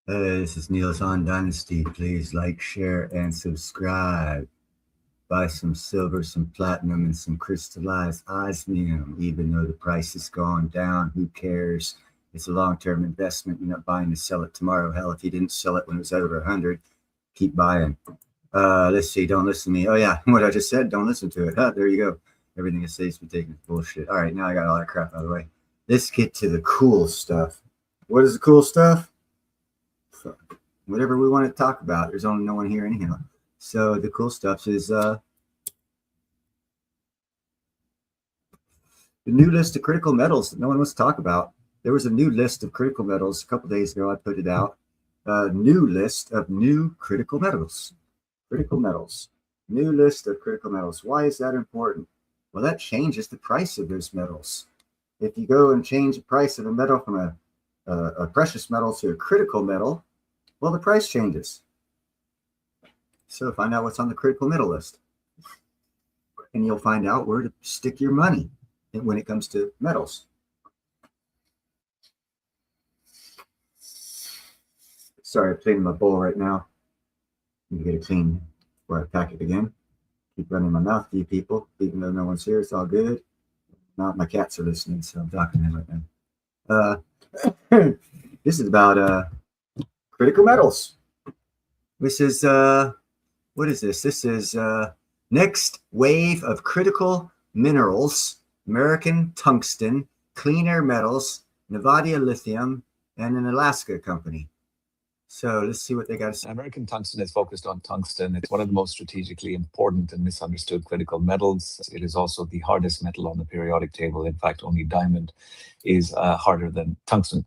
This is Niels on Dynasty. Please like, share, and subscribe. Buy some silver, some platinum, and some crystallized osmium. Even though the price has gone down, who cares? It's a long-term investment. You're not buying to sell it tomorrow. Hell, if you didn't sell it when it was over 100, keep buying. Let's see. Don't listen to me. Oh, yeah. What I just said, don't listen to it. There you go. Everything I say is taken bullshit. All right, now I got all that crap out of the way. Let's get to the cool stuff. What is the cool stuff? Whatever we want to talk about. There's only no one here anyhow. So the cool stuff is the new list of critical metals that no one wants to talk about. There was a new list of critical metals a couple days ago. I put it out. A new list of new critical metals. Critical metals. New list of critical metals. Why is that important? Well, that changes the price of those metals. If you go and change the price of a metal from a precious metal to a critical metal, well, the price changes. So find out what's on the critical metal list. And you'll find out where to stick your money when it comes to metals. Sorry, I'm cleaning my bowl right now. Need to get it clean before I pack it again. Keep running my mouth to you people, even though no one's here. It's all good. Not my cats are listening, so I'm talking to them right now. This is about critical metals. This is what is this? This is next wave of critical minerals: American tungsten, Clean Air Metals, Nevada Lithium, and an Alaska company. So let's see what they got to say. American Tungsten is focused on tungsten. It's one of the most strategically important and misunderstood critical metals. It is also the hardest metal on the periodic table. In fact, only diamond is harder than tungsten.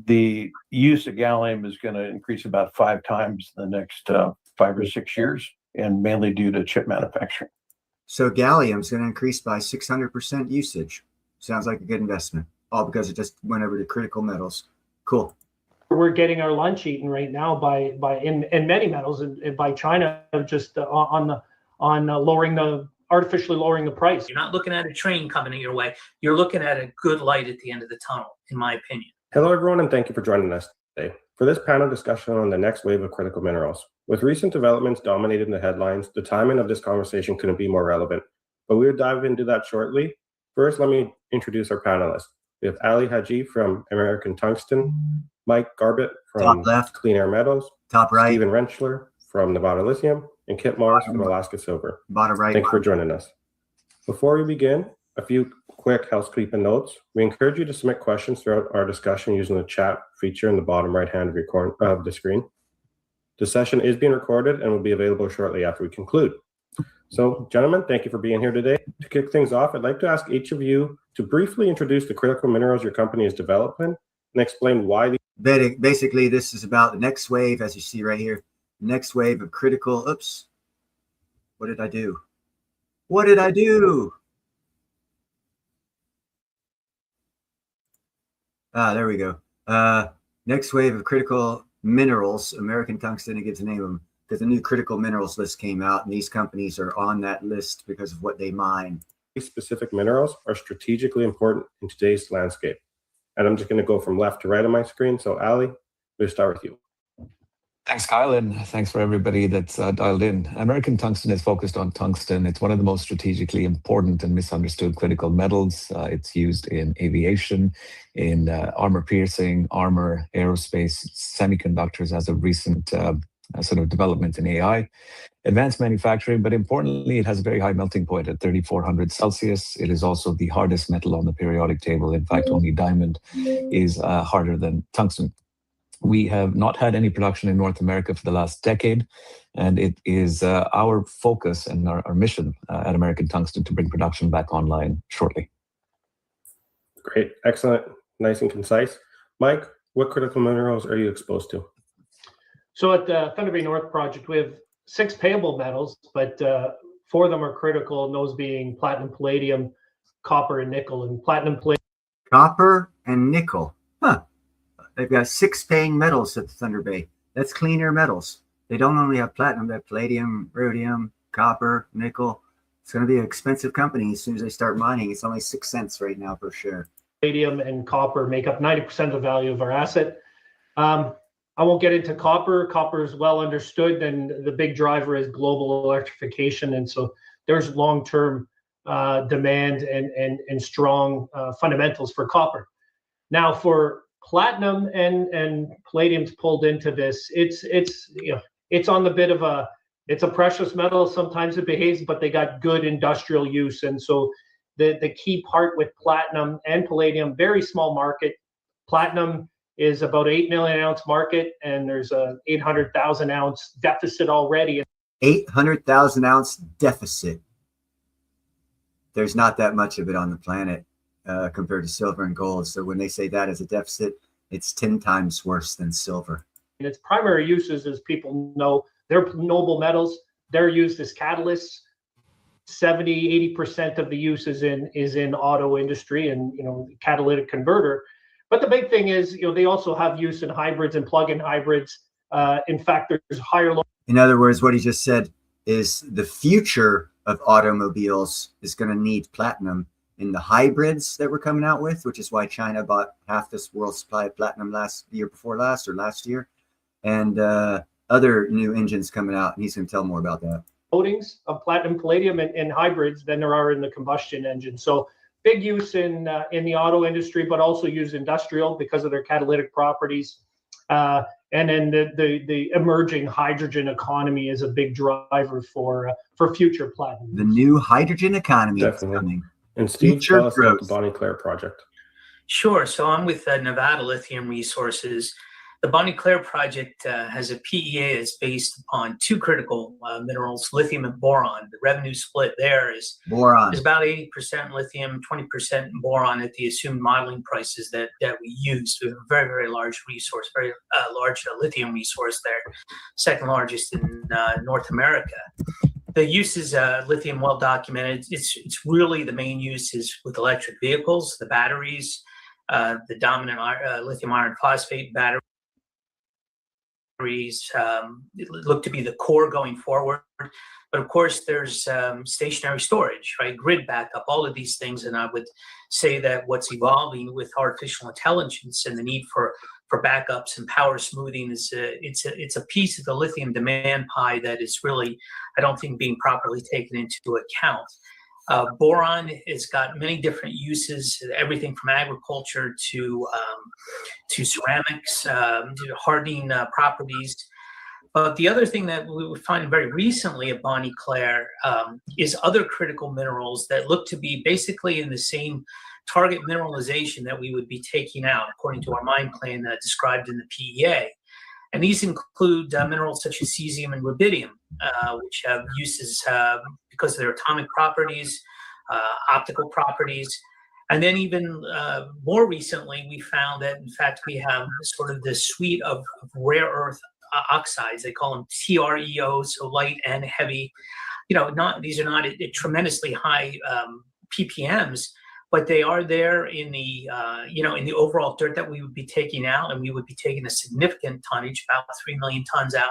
The use of gallium is going to increase about 5 times in the next 5 or 6 years, and mainly due to chip manufacturing. So gallium is going to increase by 600% usage. Sounds like a good investment. All because it just went over to critical metals. Cool. We're getting our lunch eaten right now by in many metals and by China just on artificially lowering the price. You're not looking at a train coming your way. You're looking at a good light at the end of the tunnel, in my opinion. Hello, everyone, and thank you for joining us today for this panel discussion on the next wave of critical minerals. With recent developments dominating the headlines, the timing of this conversation couldn't be more relevant, but we'll dive into that shortly. First, let me introduce our panelists. We have Ali Haji from American Tungsten, Mike Garbett from Clean Air Metals, top right, Steven Rentschler from Nevada Lithium, and Kip Morris from Alaska Silver. Bottom right. Thanks for joining us. Before we begin, a few quick housekeeping notes. We encourage you to submit questions throughout our discussion using the chat feature in the bottom right hand of the screen. The session is being recorded and will be available shortly after we conclude. So, gentlemen, thank you for being here today. To kick things off, I'd like to ask each of you to briefly introduce the critical minerals your company is developing and explain why. Basically, this is about the next wave, as you see right here. Next wave of critical. Oops. What did I do? What did I do? There we go. Next wave of critical minerals, American Tungsten, it gives the name of them, because the new critical minerals list came out, and these companies are on that list because of what they mine. These specific minerals are strategically important in today's landscape. And I'm just going to go from left to right on my screen. So, Ali, we'll start with you. Thanks, Kyle, and thanks for everybody that's dialed in. American Tungsten is focused on tungsten. It's one of the most strategically important and misunderstood critical metals. It's used in aviation, in armor piercing, armor, aerospace, semiconductors as a recent sort of development in AI, advanced manufacturing, but importantly, it has a very high melting point at 3,400 Celsius. It is also the hardest metal on the periodic table. In fact, only diamond is harder than tungsten. We have not had any production in North America for the last decade, and it is our focus and our mission at American Tungsten to bring production back online shortly. Great, excellent, nice and concise. Mike, what critical minerals are you exposed to? So at the Thunder Bay North project, we have 6 payable metals, but 4 of them are critical, and those being platinum, palladium, copper, and nickel. And platinum, palladium. Copper and nickel. Huh. They've got 6 paying metals at the Thunder Bay. That's Clean Air Metals. They don't only have platinum, they have palladium, rhodium, copper, nickel. It's going to be an expensive company as soon as they start mining. It's only 6 cents right now per share. Palladium and copper make up 90% of the value of our asset. I won't get into copper. Copper is well understood, and the big driver is global electrification. And so there's long-term demand and strong fundamentals for copper. Now, for platinum and palladium's pulled into this, it's on the bit of it's a precious metal. Sometimes it behaves, but they got good industrial use. And so the key part with platinum and palladium, very small market. Platinum is about 8 million ounce market, and there's a 800,000 ounce deficit already. 800,000 ounce deficit. There's not that much of it on the planet compared to silver and gold. So when they say that as a deficit, it's 10 times worse than silver. And its primary uses, as people know, they're noble metals. They're used as catalysts. 70-80% of the use is in auto industry and catalytic converter. But the big thing is, they also have use in hybrids and plug-in hybrids. In fact, there's higher. In other words, what he just said is the future of automobiles is going to need platinum in the hybrids that we're coming out with, which is why China bought half this world's supply of platinum last year, and other new engines coming out. And he's going to tell more about that. Coatings of platinum, palladium in hybrids than there are in the combustion engine. So big use in the auto industry, but also use industrial because of their catalytic properties. And then the emerging hydrogen economy is a big driver for future platinum. The new hydrogen economy is Definitely. coming. And Steve, Future tell us about the growth. Bonnie Claire project. Sure. So I'm with Nevada Lithium Resources. The Bonnie Claire project has a PEA that's based upon two critical minerals, lithium and boron. The revenue split there is Boron. about 80% lithium, 20% boron at the assumed modeling prices that we used. We have a very, very large resource, very large lithium resource there, second largest in North America. The use is lithium well documented. It's really the main use is with electric vehicles, the batteries, the dominant lithium iron phosphate batteries look to be the core going forward. But of course, there's stationary storage, right? Grid backup, all of these things. And I would say that what's evolving with artificial intelligence and the need for backups and power smoothing is it's a piece of the lithium demand pie that is really, I don't think, being properly taken into account. Boron has got many different uses, everything from agriculture to ceramics, to hardening properties. But the other thing that we would find very recently at Bonnie Claire is other critical minerals that look to be basically in the same target mineralization that we would be taking out, according to our mine plan described in the PEA. And these include minerals such as cesium and rubidium, which have uses because of their atomic properties, optical properties. And then even more recently, we found that, in fact, we have sort of this suite of rare earth oxides. They call them TREOs, so light and heavy. These are not at tremendously high ppms, but they are there in the in the overall dirt that we would be taking out, and we would be taking a significant tonnage, about 3 million tons out.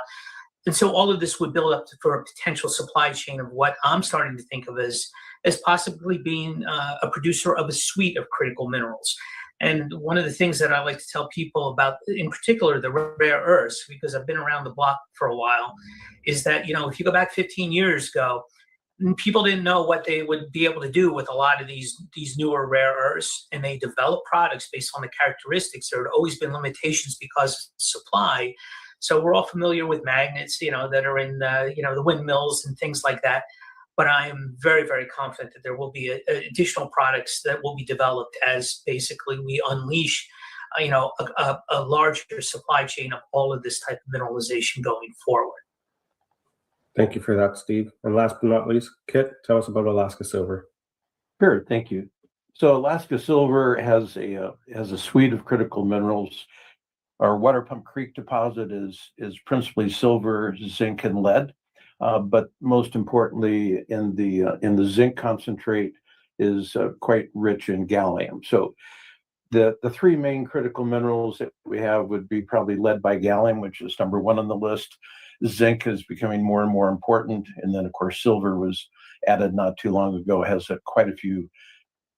And so all of this would build up for a potential supply chain of what I'm starting to think of as possibly being a producer of a suite of critical minerals. And one of the things that I like to tell people about, in particular, the rare earths, because I've been around the block for a while, is that, if you go back 15 years ago, people didn't know what they would be able to do with a lot of these newer rare earths, and they developed products based on the characteristics. There had always been limitations because of supply. So we're all familiar with magnets, that are in the windmills and things like that. But I am very, very confident that there will be additional products that will be developed as basically we unleash, a larger supply chain of all of this type of mineralization going forward. Thank you for that, Steve. And last but not least, Kit, tell us about Alaska Silver. Sure, thank you. So Alaska Silver has a suite of critical minerals. Our Water Pump Creek deposit is principally silver, zinc, and lead. But most importantly, in the zinc concentrate is quite rich in gallium. So the three main critical minerals that we have would be probably led by gallium, which is number one on the list. Zinc is becoming more and more important, and then of course silver was added not too long ago. It has quite a few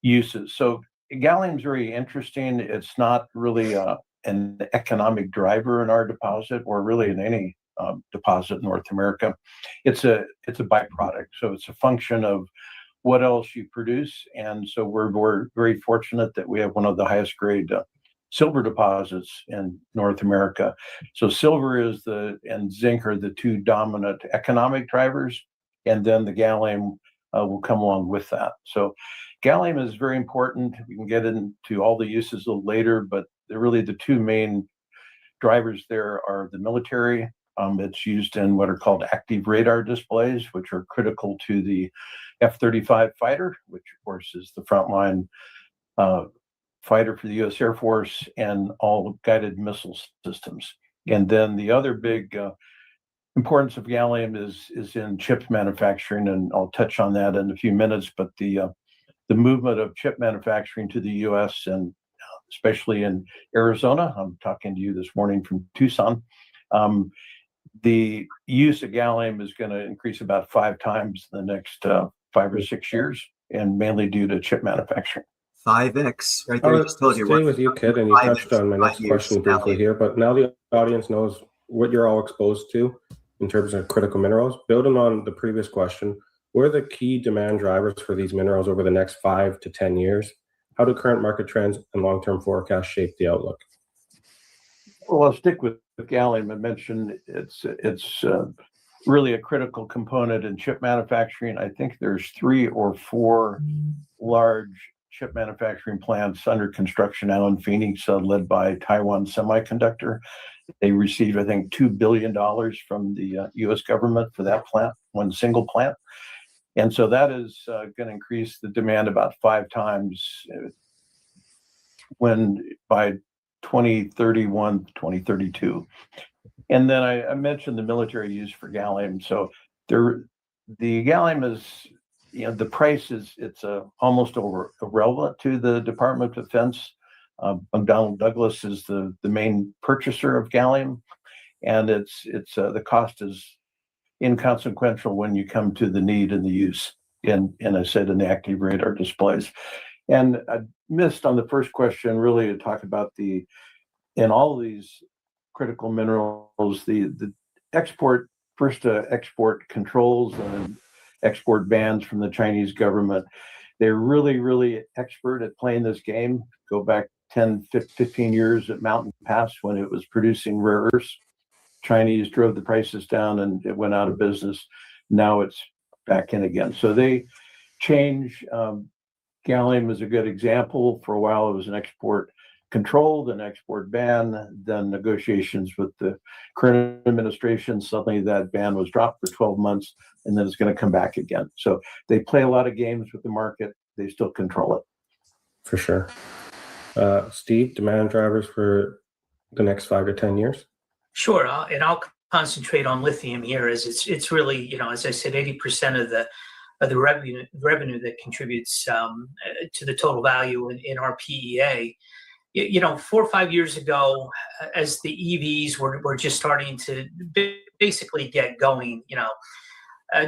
uses. So gallium is very interesting. It's not really an economic driver in our deposit, or really in any deposit in North America. It's a byproduct, so it's a function of what else you produce. And so we're very fortunate that we have one of the highest grade silver deposits in North America. So silver and zinc are the two dominant economic drivers, and then the gallium will come along with that. So gallium is very important. We can get into all the uses a little later, but really the two main drivers there are the military. It's used in what are called active radar displays, which are critical to the F-35 fighter, which of course is the frontline fighter for the U.S. Air Force, and all guided missile systems. And then the other big importance of gallium is in chip manufacturing, and I'll touch on that in a few minutes. But the movement of chip manufacturing to the U.S. and especially in Arizona, I'm talking to you this morning from Tucson. The use of gallium is going to increase about 5 times in the next 5 or 6 years, and mainly due to chip manufacturing. 5x, right there. I'll stay with you, Kit, and you touched on my next question briefly here, but now the audience knows what you're all exposed to in terms of critical minerals. Building on the previous question, what are the key demand drivers for these minerals over the next 5 to 10 years? How do current market trends and long-term forecasts shape the outlook? Well, I'll stick with gallium. I mentioned it's really a critical component in chip manufacturing. I think there's 3 or 4 large chip manufacturing plants under construction now in Phoenix, led by Taiwan Semiconductor. They received, I think, $2 billion from the U.S. government for that plant, one single plant. And so that is going to increase the demand about 5 times by 2031, 2032. And then I mentioned the military use for gallium. So the gallium is, the price it's almost irrelevant to the Department of Defense. McDonnell Douglas is the main purchaser of gallium, and it's the cost is inconsequential when you come to the need and the use in I said in the active radar displays. And I missed on the first question really to talk about in all of these critical minerals, the export controls and export bans from the Chinese government. They're really, really expert at playing this game. Go back 10, 15 years at Mountain Pass when it was producing rare earths. Chinese drove the prices down and it went out of business. Now it's back in again. So they change. Gallium is a good example. For a while, it was an export control, then export ban, then negotiations with the current administration. Suddenly that ban was dropped for 12 months, and then it's going to come back again. So they play a lot of games with the market. They still control it. For sure. Steve, demand drivers for the next 5 to 10 years? Sure, and I'll concentrate on lithium here, as it's really, as I said, 80% of the revenue that contributes to the total value in our PEA. 4 or 5 years ago, as the EVs were just starting to basically get going,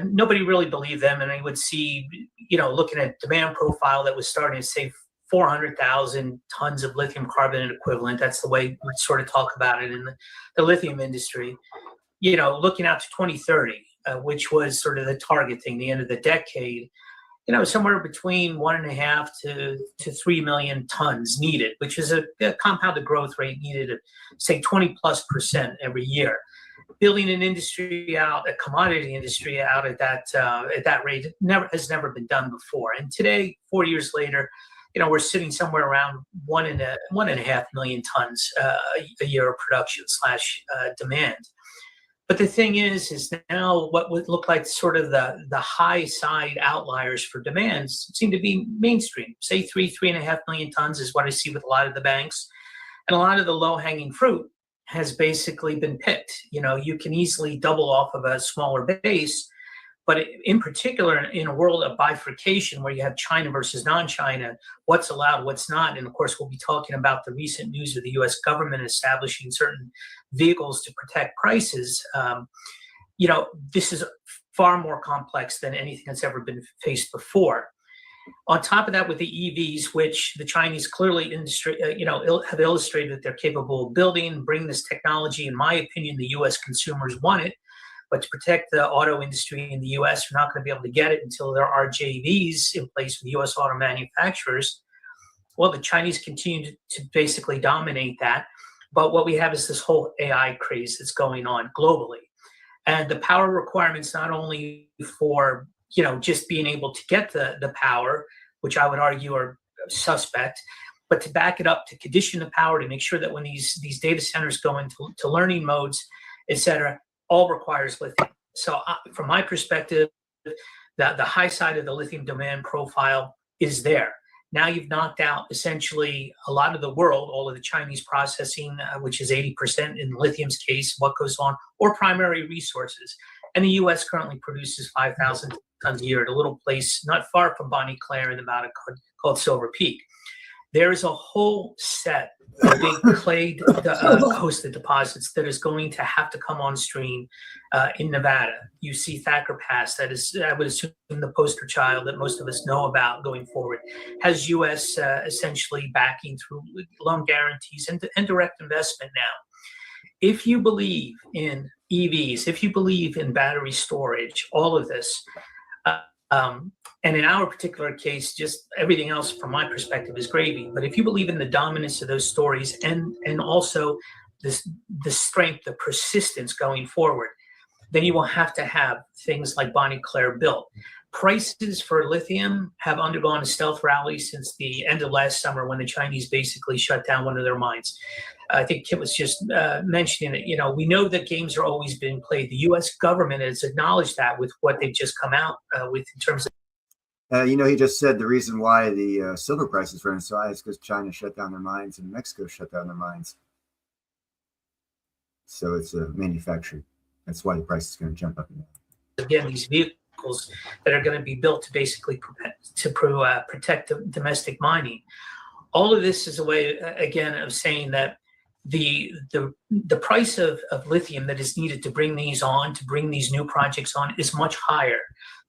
nobody really believed them, and I would see, looking at demand profile that was starting to say 400,000 tons of lithium carbonate equivalent. That's the way we sort of talk about it in the lithium industry. Looking out to 2030, which was sort of the target thing, the end of the decade, somewhere between 1.5 to 3 million tons needed, which is a compounded growth rate needed of, say, 20+% every year. Building an industry out, a commodity industry out at that rate has never been done before. And today, 4 years later, we're sitting somewhere around 1.5 million tons a year of production / demand. But the thing is now what would look like sort of the high side outliers for demands seem to be mainstream. Say 3.5 million tons is what I see with a lot of the banks. And a lot of the low hanging fruit has basically been picked. You can easily double off of a smaller base, but in particular, in a world of bifurcation where you have China versus non-China, what's allowed, what's not. And of course, we'll be talking about the recent news of the US government establishing certain vehicles to protect prices. This is far more complex than anything that's ever been faced before. On top of that, with the EVs, which the Chinese clearly have illustrated that they're capable of building and bringing this technology. In my opinion, the U.S. consumers want it, but to protect the auto industry in the U.S., we're not going to be able to get it until there are JVs in place with U.S. auto manufacturers. Well, the Chinese continue to basically dominate that. But what we have is this whole AI craze that's going on globally. And the power requirements, not only for just being able to get the power, which I would argue are suspect, but to back it up, to condition the power, to make sure that when these data centers go into learning modes, et cetera, all requires lithium. So from my perspective, the high side of the lithium demand profile is there. Now you've knocked out essentially a lot of the world, all of the Chinese processing, which is 80% in lithium's case, what goes on, or primary resources. And the U.S. currently produces 5,000 tons a year at a little place not far from Bonnie Claire in the mountain called Silver Peak. There is a whole set of big clay hosted deposits that is going to have to come on stream in Nevada. You see Thacker Pass, that is, I would assume, the poster child that most of us know about going forward, has U.S. Essentially backing through loan guarantees and direct investment now. If you believe in EVs, if you believe in battery storage, all of this, and in our particular case, just everything else from my perspective is gravy. But if you believe in the dominance of those stories and also the strength, the persistence going forward, then you will have to have things like Bonnie Claire built. Prices for lithium have undergone a stealth rally since the end of last summer when the Chinese basically shut down one of their mines. I think Kit was just mentioning it. We know that games are always being played. The U.S. government has acknowledged that with what they've just come out with in terms of. He just said the reason why the silver prices running so high is because China shut down their mines and Mexico shut down their mines. So it's a manufacturing. That's why the price is going to jump up and down. Again, these vehicles that are going to be built to basically protect domestic mining. All of this is a way, again, of saying that the price of lithium that is needed to bring these new projects on, is much higher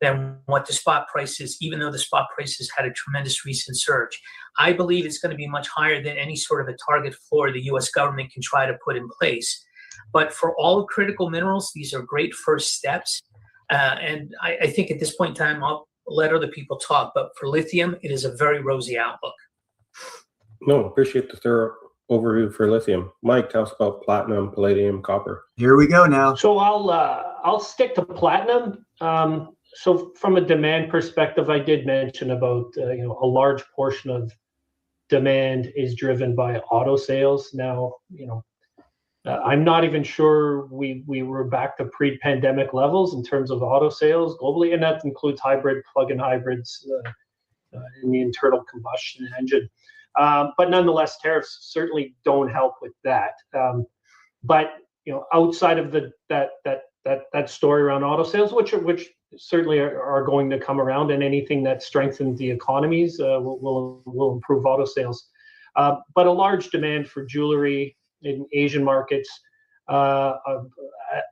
than what the spot price is, even though the spot prices had a tremendous recent surge. I believe it's going to be much higher than any sort of a target floor the U.S. government can try to put in place. But for all critical minerals, these are great first steps. And I think at this point in time, I'll let other people talk. But for lithium, it is a very rosy outlook. No, appreciate the thorough overview for lithium. Mike, tell us about platinum, palladium, copper. Here we go now. So I'll stick to platinum. So from a demand perspective, I did mention about a large portion of demand is driven by auto sales. Now, I'm not even sure we were back to pre-pandemic levels in terms of auto sales globally, and that includes hybrid, plug-in hybrids in the internal combustion engine. But nonetheless, tariffs certainly don't help with that. But outside of that story around auto sales, which certainly are going to come around, and anything that strengthens the economies will improve auto sales. But a large demand for jewelry in Asian markets,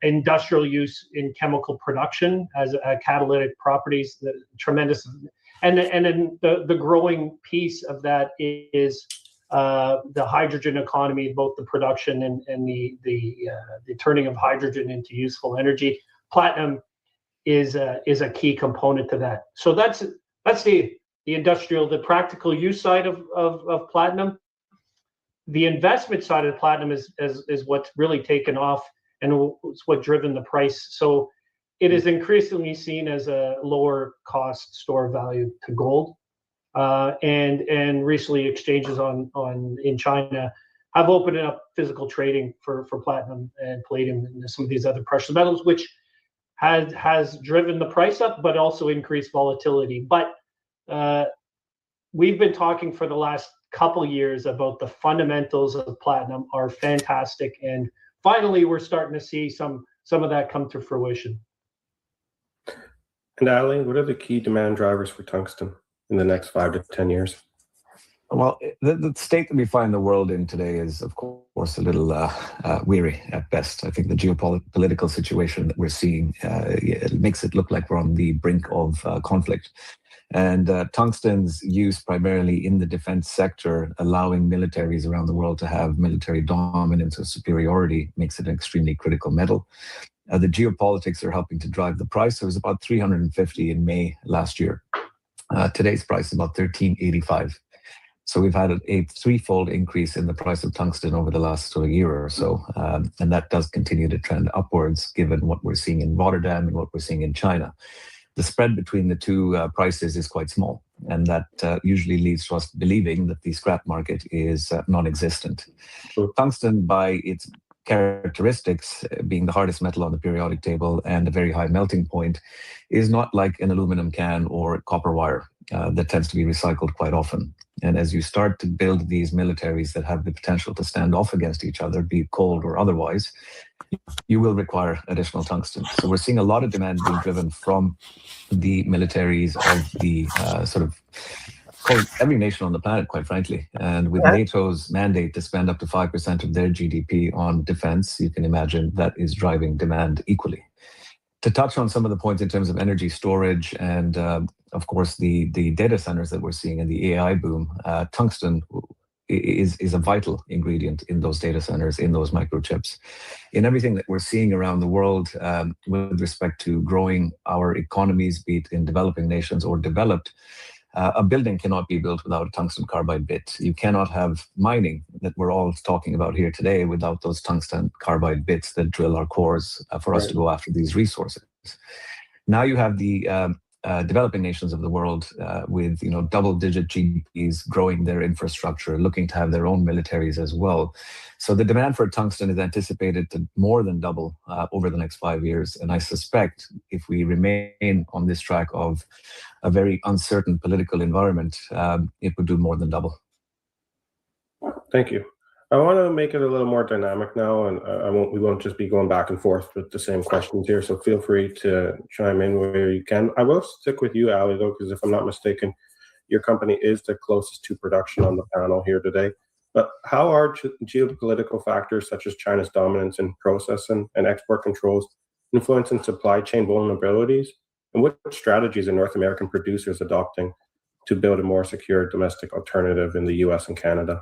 industrial use in chemical production as catalytic properties, the tremendous, and then the growing piece of that is the hydrogen economy, both the production and the turning of hydrogen into useful energy. Platinum is a key component to that. So that's the industrial, the practical use side of platinum. The investment side of platinum is what's really taken off and it's what driven the price. So it is increasingly seen as a lower cost store of value to gold. And recently exchanges in China have opened up physical trading for platinum and palladium and some of these other precious metals, which has driven the price up, but also increased volatility. But we've been talking for the last couple years about the fundamentals of platinum are fantastic, and finally we're starting to see some of that come to fruition. And Ali, what are the key demand drivers for tungsten in the next 5 to 10 years? Well, the state that we find the world in today is, of course, a little weary at best. I think the geopolitical situation that we're seeing it makes it look like we're on the brink of conflict. And tungsten's use primarily in the defense sector, allowing militaries around the world to have military dominance or superiority, makes it an extremely critical metal. The geopolitics are helping to drive the price. It was about 350 in May last year. Today's price is about 1385. So we've had a threefold increase in the price of tungsten over the last year or so. And that does continue to trend upwards, given what we're seeing in Rotterdam and what we're seeing in China. The spread between the two prices is quite small. And that usually leads to us believing that the scrap market is non-existent. Sure. Tungsten, by its characteristics, being the hardest metal on the periodic table and a very high melting point, is not like an aluminum can or copper wire that tends to be recycled quite often. And as you start to build these militaries that have the potential to stand off against each other, be it cold or otherwise, you will require additional tungsten. So we're seeing a lot of demand being driven from the militaries of the every nation on the planet, quite frankly. And with NATO's mandate to spend up to 5% of their GDP on defense, you can imagine that is driving demand equally. To touch on some of the points in terms of energy storage and, of course, the data centers that we're seeing in the AI boom, tungsten is a vital ingredient in those data centers, in those microchips. In everything that we're seeing around the world with respect to growing our economies, be it in developing nations or developed, a building cannot be built without a tungsten carbide bit. You cannot have mining that we're all talking about here today without those tungsten carbide bits that drill our cores for us to go after these resources. Now you have the developing nations of the world with double-digit GDPs growing their infrastructure, looking to have their own militaries as well. So the demand for tungsten is anticipated to more than double over the next 5 years. And I suspect if we remain on this track of a very uncertain political environment, it would do more than double. Thank you. I want to make it a little more dynamic now, and we won't just be going back and forth with the same questions here. So feel free to chime in where you can. I will stick with you, Ali, though, because if I'm not mistaken, your company is the closest to production on the panel here today. But how are geopolitical factors such as China's dominance in processing and export controls influencing supply chain vulnerabilities? And what strategies are North American producers adopting to build a more secure domestic alternative in the US and Canada?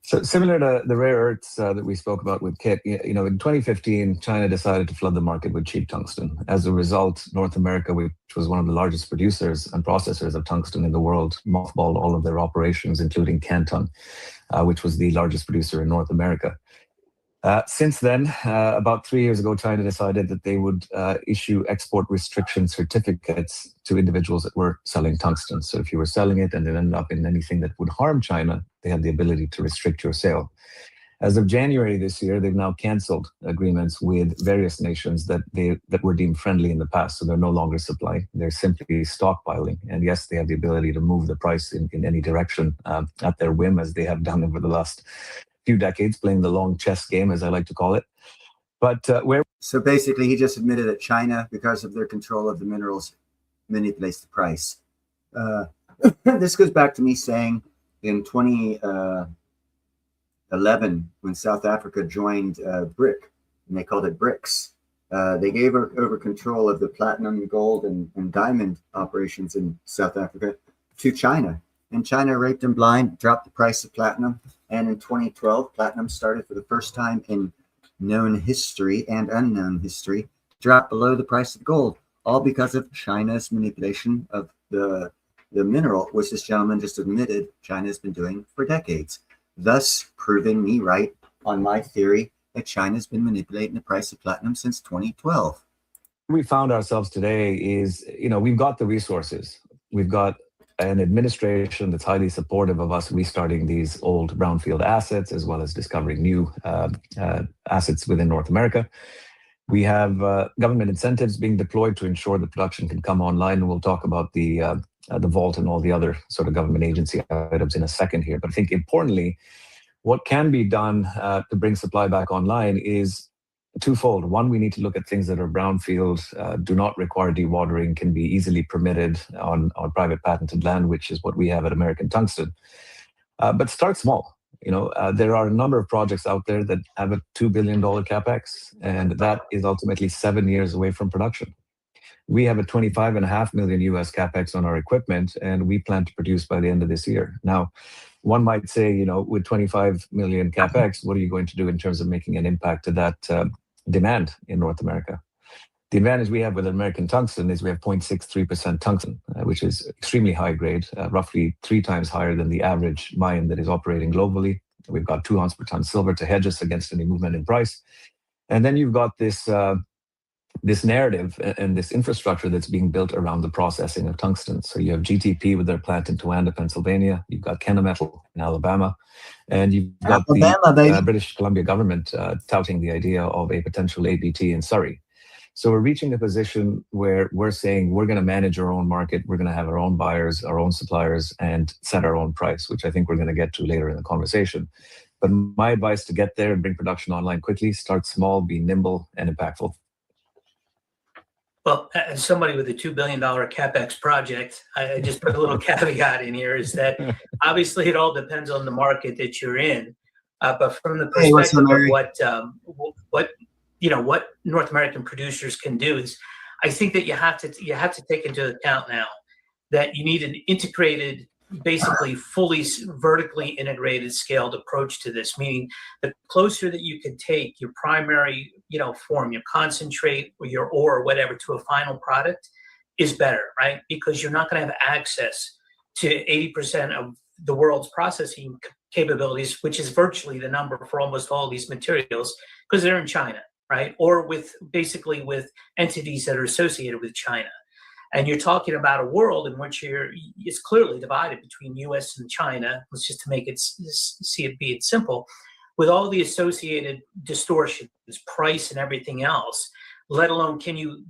So similar to the rare earths that we spoke about with Kit, in 2015, China decided to flood the market with cheap tungsten. As a result, North America, which was one of the largest producers and processors of tungsten in the world, mothballed all of their operations, including Canton, which was the largest producer in North America. Since then, about 3 years ago, China decided that they would issue export restriction certificates to individuals that were selling tungsten. So if you were selling it and it ended up in anything that would harm China, they had the ability to restrict your sale. As of January this year, they've now canceled agreements with various nations that were deemed friendly in the past. So they're no longer supplying. They're simply stockpiling. And yes, they have the ability to move the price in any direction at their whim, as they have done over the last few decades, playing the long chess game, as I like to call it. But So basically, he just admitted that China, because of their control of the minerals, manipulates the price. This goes back to me saying in 2011, when South Africa joined BRIC, and they called it BRICS, they gave over control of the platinum, gold, and diamond operations in South Africa to China. And China raped them blind, dropped the price of platinum. And in 2012, platinum started for the first time in known history and unknown history, dropped below the price of gold, all because of China's manipulation of the mineral, which this gentleman just admitted China has been doing for decades, thus proving me right on my theory that China's been manipulating the price of platinum since 2012. We found ourselves today is, we've got the resources. We've got an administration that's highly supportive of us restarting these old brownfield assets, as well as discovering new assets within North America. We have government incentives being deployed to ensure the production can come online. And we'll talk about the vault and all the other sort of government agency items in a second here. But I think importantly, what can be done to bring supply back online is twofold. One, we need to look at things that are brownfield, do not require dewatering, can be easily permitted on private patented land, which is what we have at American Tungsten. But start small. There are a number of projects out there that have a $2 billion capex, and that is ultimately 7 years away from production. We have a $25.5 million US capex on our equipment, and we plan to produce by the end of this year. Now, one might say, with 25 million capex, what are you going to do in terms of making an impact to that demand in North America? The advantage we have with American Tungsten is we have 0.63% tungsten, which is extremely high grade, roughly 3 times higher than the average mine that is operating globally. We've got 2 ounces per ton silver to hedge us against any movement in price. And then you've got this narrative and this infrastructure that's being built around the processing of tungsten. So you have GTP with their plant in Towanda, Pennsylvania. You've got Kennametal in Alabama. And you've got the British Columbia government touting the idea of a potential ABT in Surrey. So we're reaching a position where we're saying we're going to manage our own market. We're going to have our own buyers, our own suppliers, and set our own price, which I think we're going to get to later in the conversation. But my advice to get there and bring production online quickly, start small, be nimble and impactful. Well, as somebody with a $2 billion CapEx project, I just put a little caveat in here is that obviously it all depends on the market that you're in. But from the perspective of what North American producers can do is, I think that you have to take into account now that you need an integrated, basically fully vertically integrated scaled approach to this, meaning the closer that you can take your primary, form, your concentrate or your ore or whatever to a final product is better, right? Because you're not going to have access to 80% of the world's processing capabilities, which is virtually the number for almost all these materials, because they're in China, right? Or with entities that are associated with China. And you're talking about a world in which it's clearly divided between US and China. Let's just to make it be simple, with all the associated distortions, price and everything else, let alone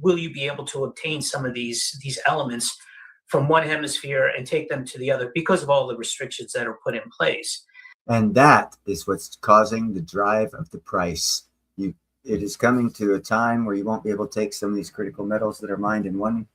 will you be able to obtain some of these elements from one hemisphere and take them to the other because of all the restrictions that are put in place. And that is what's causing the drive of the price. It is coming to a time where you won't be able to take some of these critical metals that are mined in one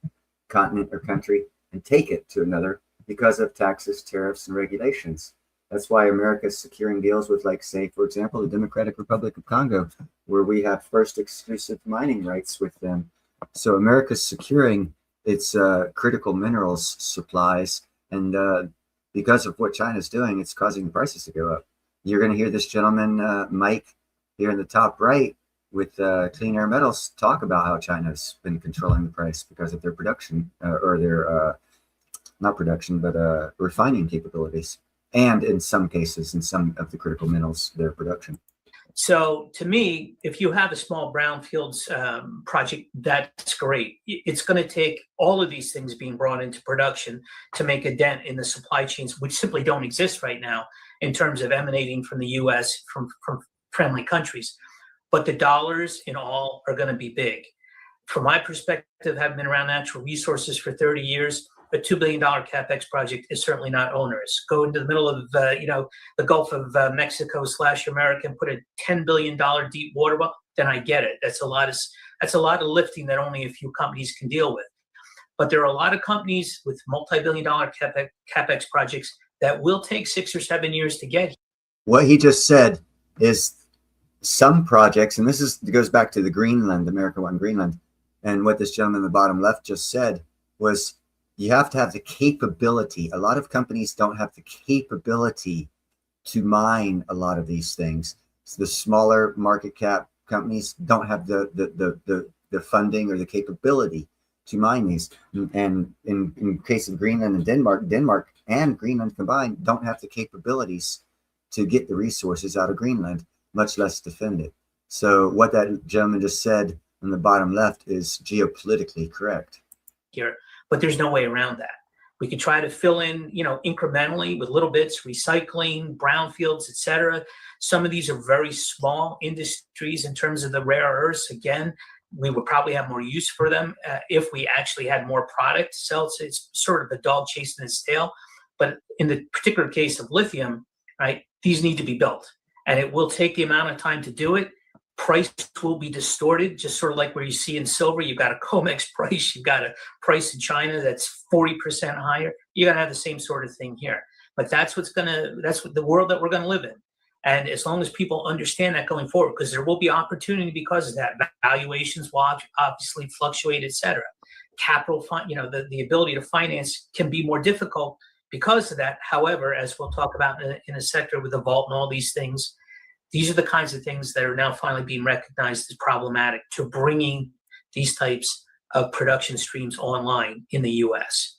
continent or country and take it to another because of taxes, tariffs, and regulations. That's why America is securing deals with, like, say, for example, the Democratic Republic of Congo, where we have first exclusive mining rights with them. So America's securing its critical minerals supplies, and because of what China's doing, it's causing the prices to go up. You're going to hear this gentleman, Mike, here in the top right, with Clean Air Metals, talk about how China's been controlling the price because of their production, or their, not production, but refining capabilities. And in some cases, in some of the critical minerals, their production. So to me, if you have a small brownfields project, that's great. It's going to take all of these things being brought into production to make a dent in the supply chains, which simply don't exist right now in terms of emanating from the US, from friendly countries. But the dollars in all are going to be big. From my perspective, having been around natural resources for 30 years, a $2 billion CapEx project is certainly not onerous. Go into the middle of the Gulf of Mexico / America and put a $10 billion deep water well, then I get it. That's a lot of lifting that only a few companies can deal with. But there are a lot of companies with multi-billion-dollar CapEx projects that will take 6 or 7 years to get here. What he just said is some projects, and this goes back to the Greenland, America One Greenland, and what this gentleman in the bottom left just said was, you have to have the capability. A lot of companies don't have the capability to mine a lot of these things. So the smaller market cap companies don't have the funding or the capability to mine these. And in case of Greenland and Denmark and Greenland combined don't have the capabilities to get the resources out of Greenland, much less defend it. So what that gentleman just said on the bottom left is geopolitically correct. Here. But there's no way around that. We could try to fill in, incrementally with little bits, recycling, brownfields, et cetera. Some of these are very small industries in terms of the rare earths. Again, we would probably have more use for them if we actually had more product to sell. So it's sort of a dog chasing its tail. But in the particular case of lithium, right, these need to be built. And it will take the amount of time to do it. price will be distorted, just sort of like where you see in silver, you've got a COMEX price, you've got a price in China that's 40% higher. You're gonna have the same sort of thing here. But that's what the world that we're gonna live in. And as long as people understand that going forward, because there will be opportunity because of that, valuations will obviously fluctuate, et cetera. Capital fund, the ability to finance can be more difficult because of that. However, as we'll talk about in a sector with the vault and all these things, these are the kinds of things that are now finally being recognized as problematic to bringing these types of production streams online in the U.S.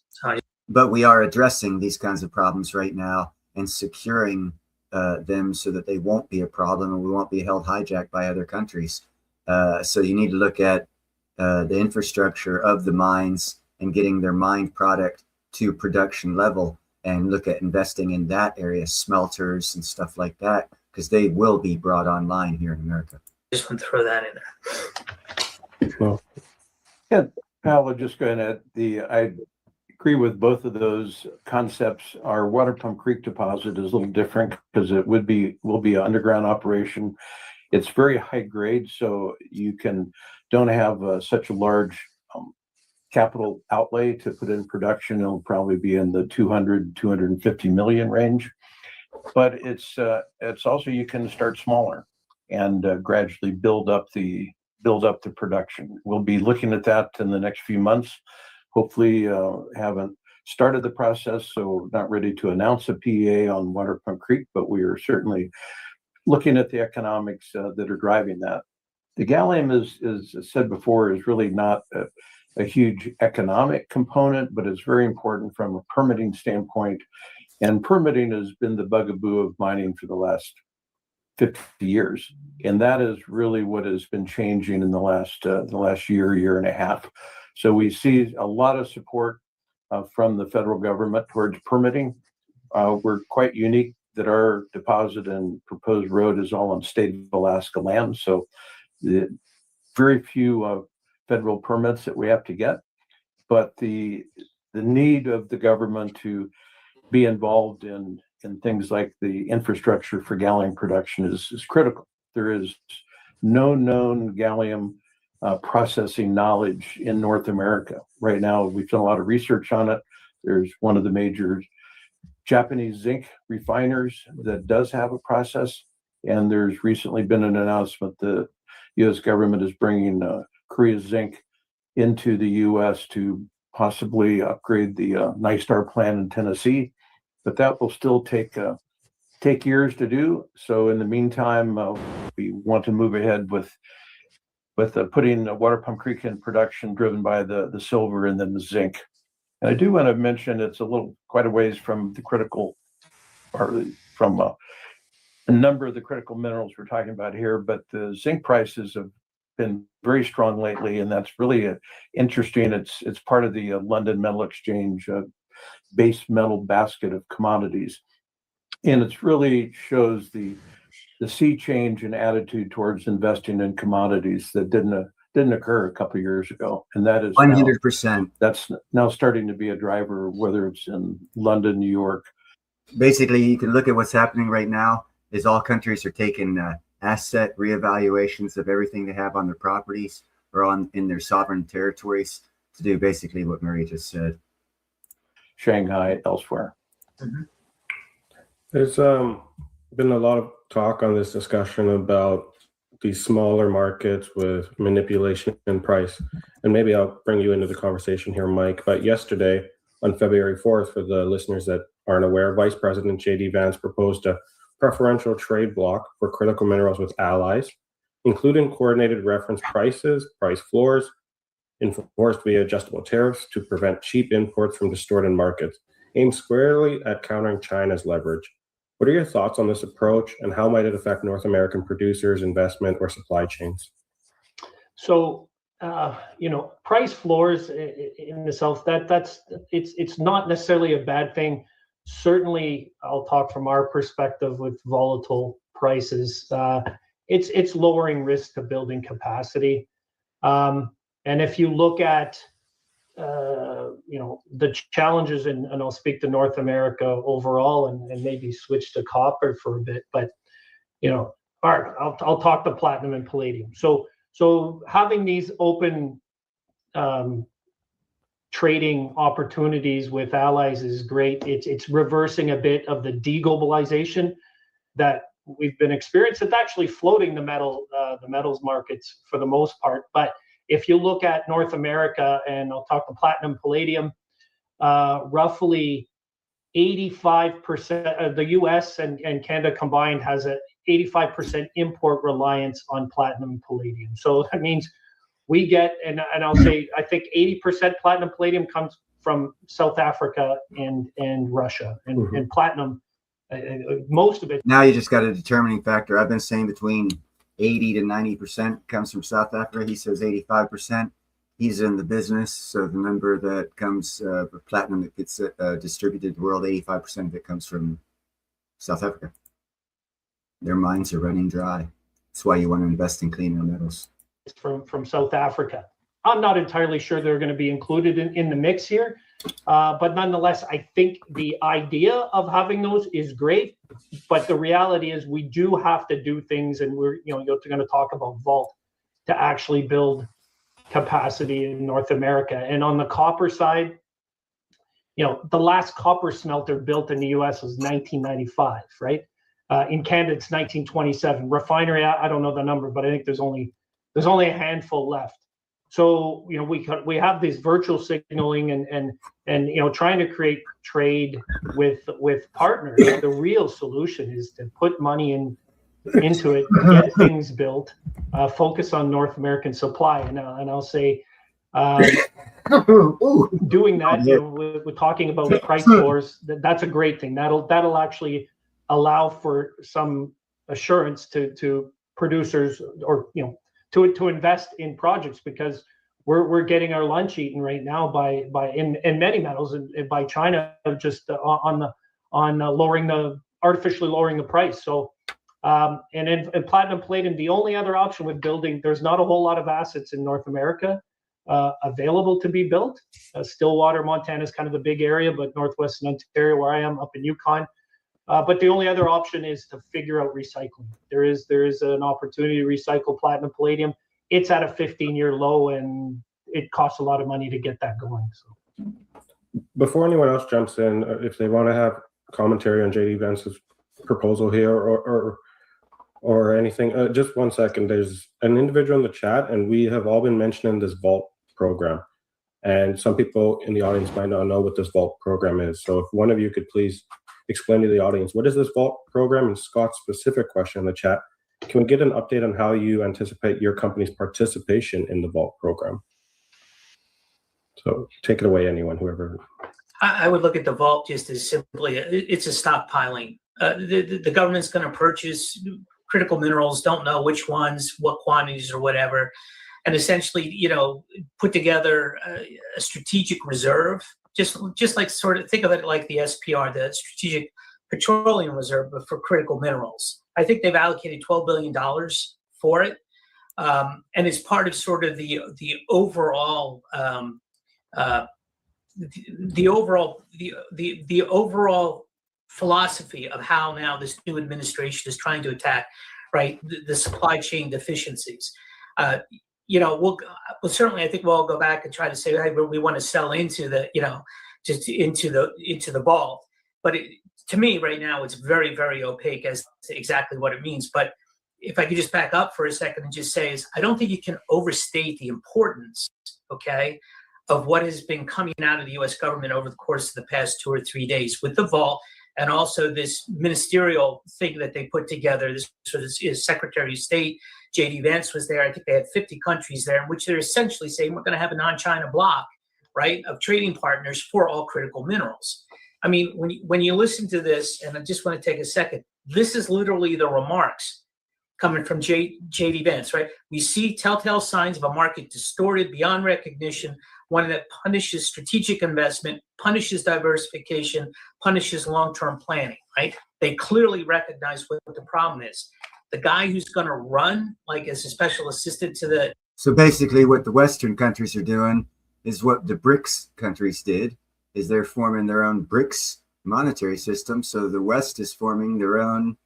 But we are addressing these kinds of problems right now and securing them so that they won't be a problem and we won't be held hijacked by other countries. So you need to look at the infrastructure of the mines and getting their mined product to production level, and look at investing in that area, smelters and stuff like that, because they will be brought online here in America. Just want to throw that in there. Well, Yeah, Pal, just going at I agree with both of those concepts. Our Water Pump Creek deposit is a little different because it will be an underground operation. It's very high grade, so you don't have such a large capital outlay to put in production. It'll probably be in the 250 million range. But it's also, you can start smaller and gradually build up the production. We'll be looking at that in the next few months. Hopefully, haven't started the process, so not ready to announce a PEA on Water Pump Creek, but we are certainly looking at the economics that are driving that. The gallium is, as said before, is really not a huge economic component, but it's very important from a permitting standpoint. And permitting has been the bugaboo of mining for the last 50 years. And that is really what has been changing in the last year and a half. So we see a lot of support from the federal government towards permitting. We're quite unique that our deposit and proposed road is all on state of Alaska land. So the very few federal permits that we have to get, but the need of the government to be involved in things like the infrastructure for gallium production is critical. There is no known gallium processing knowledge in North America. Right now, we've done a lot of research on it. There's one of the major Japanese zinc refiners that does have a process, and there's recently been an announcement the U.S. government is bringing Korea Zinc into the U.S. to possibly upgrade the NiStar plant in Tennessee, but that will still take years to do. So in the meantime, we want to move ahead with putting Water Pump Creek in production, driven by the silver and then the zinc. And I do want to mention it's quite a ways from the critical, or from a number of the critical minerals we're talking about here, but the zinc prices have been very strong lately, and that's really interesting. It's part of the London Metal Exchange base metal basket of commodities, and it really shows the sea change in attitude towards investing in commodities that didn't occur a couple of years ago, and that is 100%. That's now starting to be a driver, whether it's in London, New York. Basically, you can look at what's happening right now is all countries are taking asset reevaluations of everything they have on their properties or in their sovereign territories to do basically what Murray just said. Shanghai, elsewhere. Mm-hmm. There's been a lot of talk on this discussion about these smaller markets with manipulation and price. And maybe I'll bring you into the conversation here, Mike. But yesterday, on February 4th, for the listeners that aren't aware, Vice President J.D. Vance proposed a preferential trade block for critical minerals with allies, including coordinated reference prices, price floors, enforced via adjustable tariffs to prevent cheap imports from distorted markets, aimed squarely at countering China's leverage. What are your thoughts on this approach, and how might it affect North American producers, investment, or supply chains? So, price floors in the South, it's not necessarily a bad thing. Certainly, I'll talk from our perspective with volatile prices. It's lowering risk to building capacity. And if you look at the challenges, and I'll speak to North America overall and maybe switch to copper for a bit, but All right, I'll talk to platinum and palladium. So having these open trading opportunities with allies is great. It's reversing a bit of the deglobalization that we've been experiencing. It's actually floating the metals markets for the most part. But if you look at North America, and I'll talk to platinum, palladium, roughly 85% of the US and Canada combined has a 85% import reliance on platinum and palladium. So that means we get, and I'll say, I think 80% platinum palladium comes from South Africa and Russia, and platinum, most of it. Now you just got a determining factor. I've been saying between 80 to 90% comes from South Africa. He says 85%. He's in the business, so the number that comes platinum that gets distributed to the world, 85% of it comes from South Africa. Their mines are running dry. That's why you want to invest in cleaner metals. From South Africa. I'm not entirely sure they're going to be included in the mix here, but nonetheless, I think the idea of having those is great. But the reality is, we do have to do things, and we're you're going to talk about Vault to actually build capacity in North America. And on the copper side, the last copper smelter built in the U.S. was 1995, right? In Canada, it's 1927. Refinery, I don't know the number, but I think there's only a handful left. So we have this virtual signaling and trying to create trade with partners. The real solution is to put money into it, get things built, focus on North American supply, and I'll say doing that. We're talking about price floors. That's a great thing. That'll actually allow for some assurance to producers, or to invest in projects, because we're getting our lunch eaten right now by in many metals and by China, just on artificially lowering the price. So and in platinum palladium, the only other option with building, there's not a whole lot of assets in North America available to be built. Stillwater, Montana is kind of the big area, but Northwestern Ontario, where I am, up in Yukon. But the only other option is to figure out recycling. There is an opportunity to recycle platinum palladium. It's at a 15-year low, and it costs a lot of money to get that going. So, before anyone else jumps in, if they want to have commentary on JD Vance's proposal here or anything, just 1 second. There's an individual in the chat, and we have all been mentioning this Vault program. And some people in the audience might not know what this Vault program is. So if one of you could please explain to the audience, what is this Vault program? And Scott's specific question in the chat, can we get an update on how you anticipate your company's participation in the Vault program? So take it away, anyone, whoever. I would look at the Vault just as simply, it's a stockpiling. The government's going to purchase critical minerals, don't know which ones, what quantities or whatever, and essentially, put together a strategic reserve. Just like, sort of think of it like the SPR, the Strategic Petroleum Reserve, but for critical minerals. I think they've allocated $12 billion for it, and it's part of sort of the overall philosophy of how now this new administration is trying to attack, right, the supply chain deficiencies. We'll certainly, I think we'll all go back and try to say, hey, we want to sell into the, just into the Vault. But to me, right now, it's very, very opaque as to exactly what it means. But if I could just back up for a second and just say, I don't think you can overstate the importance, okay, of what has been coming out of the U.S. government over the course of the past 2 or 3 days with the Vault, and also this ministerial thing that they put together. This is Secretary of State JD Vance was there. I think they had 50 countries there, in which they're essentially saying we're going to have a non-China bloc, right, of trading partners for all critical minerals. I mean, when you listen to this, and I just want to take a second, this is literally the remarks coming from JD Vance, right? We see telltale signs of a market distorted beyond recognition, one that punishes strategic investment, punishes diversification, punishes long-term planning, right? They clearly recognize what the problem is. The guy who's going to run, like as a special assistant to the... So basically what the Western countries are doing is what the BRICS countries did, is they're forming their own BRICS monetary system. So the West is forming their own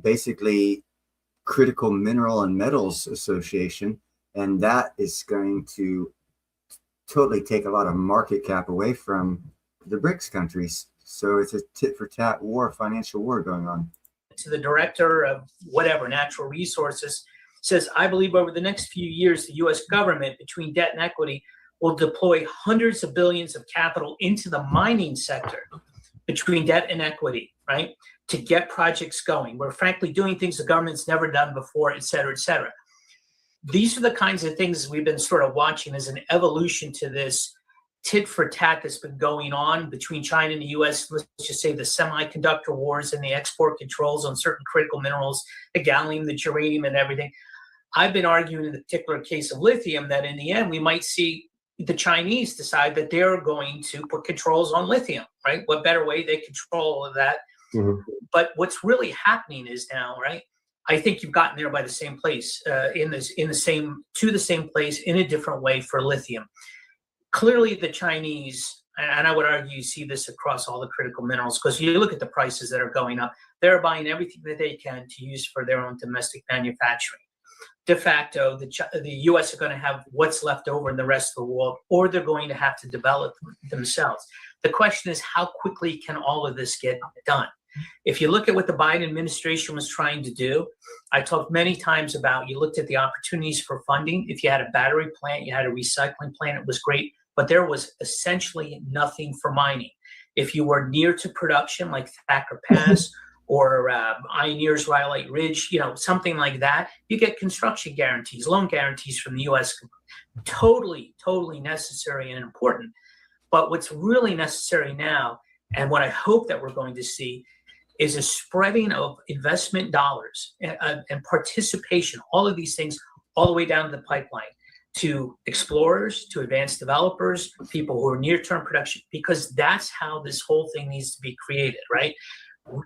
basically Critical Mineral and Metals Association, and that is going to totally take a lot of market cap away from the BRICS countries. So it's a tit for tat war, financial war going on. To the director of whatever, natural resources, says, I believe over the next few years, the US government, between debt and equity, will deploy hundreds of billions of capital into the mining sector between debt and equity, right? To get projects going. We're frankly doing things the government's never done before, et cetera, et cetera. These are the kinds of things we've been sort of watching as an evolution to this tit for tat that's been going on between China and the US. Let's just say the semiconductor wars and the export controls on certain critical minerals, the gallium, the germanium, and everything. I've been arguing in the particular case of lithium that in the end, we might see the Chinese decide that they're going to put controls on lithium, right? What better way they control all of that? Mm-hmm. But what's really happening is now, right? I think you've gotten there by the same place, to the same place in a different way for lithium. Clearly, the Chinese, and I would argue you see this across all the critical minerals, because you look at the prices that are going up, they're buying everything that they can to use for their own domestic manufacturing. De facto, the U.S. are going to have what's left over in the rest of the world, or they're going to have to develop themselves. The question is, how quickly can all of this get done? If you look at what the Biden administration was trying to do, I talked many times about, you looked at the opportunities for funding. If you had a battery plant, you had a recycling plant, it was great, but there was essentially nothing for mining. If you were near to production, like Thacker Pass or Ioneers Rhyolite Ridge, something like that, you get construction guarantees, loan guarantees from the U.S. Totally, totally necessary and important. But what's really necessary now, and what I hope that we're going to see, is a spreading of investment dollars and participation, all of these things, all the way down to the pipeline, to explorers, to advanced developers, people who are near-term production, because that's how this whole thing needs to be created, right?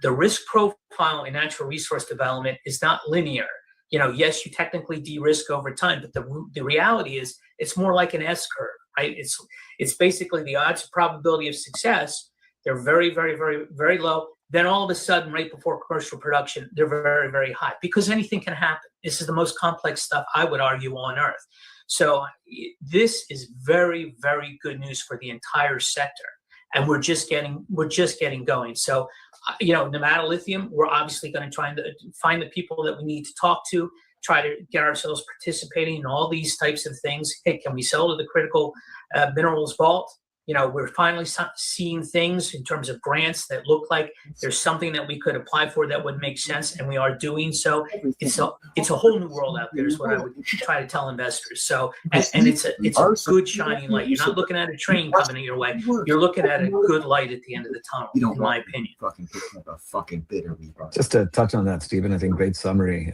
The risk profile in natural resource development is not linear. Yes, you technically de-risk over time, but the reality is it's more like an S-curve, right? It's basically the odds of probability of success. They're very, very, very, very low. Then all of a sudden, right before commercial production, they're very, very high, because anything can happen. This is the most complex stuff, I would argue, on Earth. So this is very, very good news for the entire sector. And we're just getting going. So, Nevada Lithium, we're obviously going to try to find the people that we need to talk to, try to get ourselves participating in all these types of things. Hey, can we sell to the critical minerals vault? We're finally seeing things in terms of grants that look like there's something that we could apply for that would make sense, and we are doing so. It's a whole new world out there is what I would try to tell investors. So, and it's a good shining light. You're not looking at a train coming your way. You're looking at a good light at the end of the tunnel, in my opinion. Just to touch on that, Stephen, I think great summary.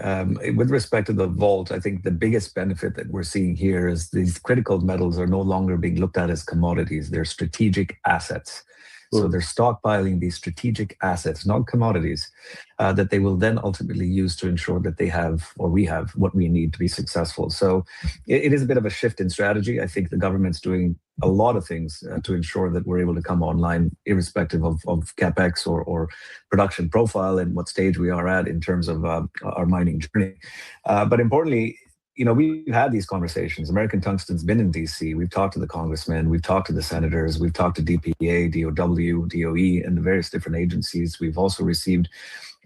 With respect to the vault, I think the biggest benefit that we're seeing here is these critical metals are no longer being looked at as commodities. They're strategic assets. So they're stockpiling these strategic assets, not commodities, that they will then ultimately use to ensure that they have, or we have, what we need to be successful. So it is a bit of a shift in strategy. I think the government's doing a lot of things to ensure that we're able to come online, irrespective of CapEx or production profile and what stage we are at in terms of our mining journey. But importantly, we've had these conversations. American Tungsten's been in DC. We've talked to the congressmen. We've talked to the senators. We've talked to DPA, DOW, DOE, and the various different agencies. We've also received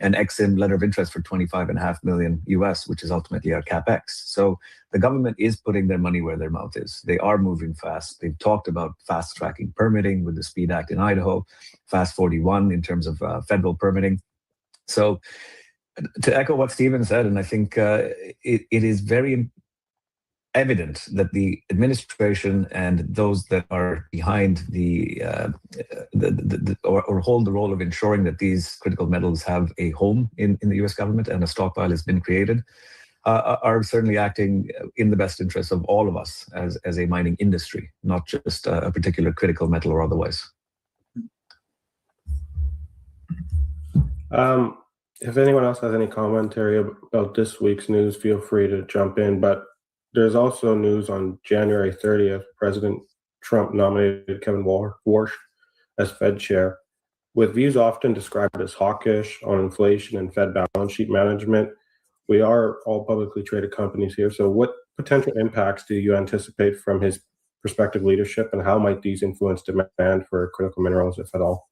an EXIM letter of interest for $25.5 million US, which is ultimately our CapEx. So the government is putting their money where their mouth is. They are moving fast. They've talked about fast-tracking permitting with the SPEED Act in Idaho, Fast 41 in terms of federal permitting. So to echo what Stephen said, and I think it is very evident that the administration and those that are behind or hold the role of ensuring that these critical metals have a home in the U.S. government and a stockpile has been created, are certainly acting in the best interest of all of us as a mining industry, not just a particular critical metal or otherwise. If anyone else has any commentary about this week's news, feel free to jump in. But there's also news on January 30th. President Trump nominated Kevin Warsh as Fed chair. With views often described as hawkish on inflation and Fed balance sheet management, we are all publicly traded companies here. So what potential impacts do you anticipate from his prospective leadership, and how might these influence demand for critical minerals, if at all?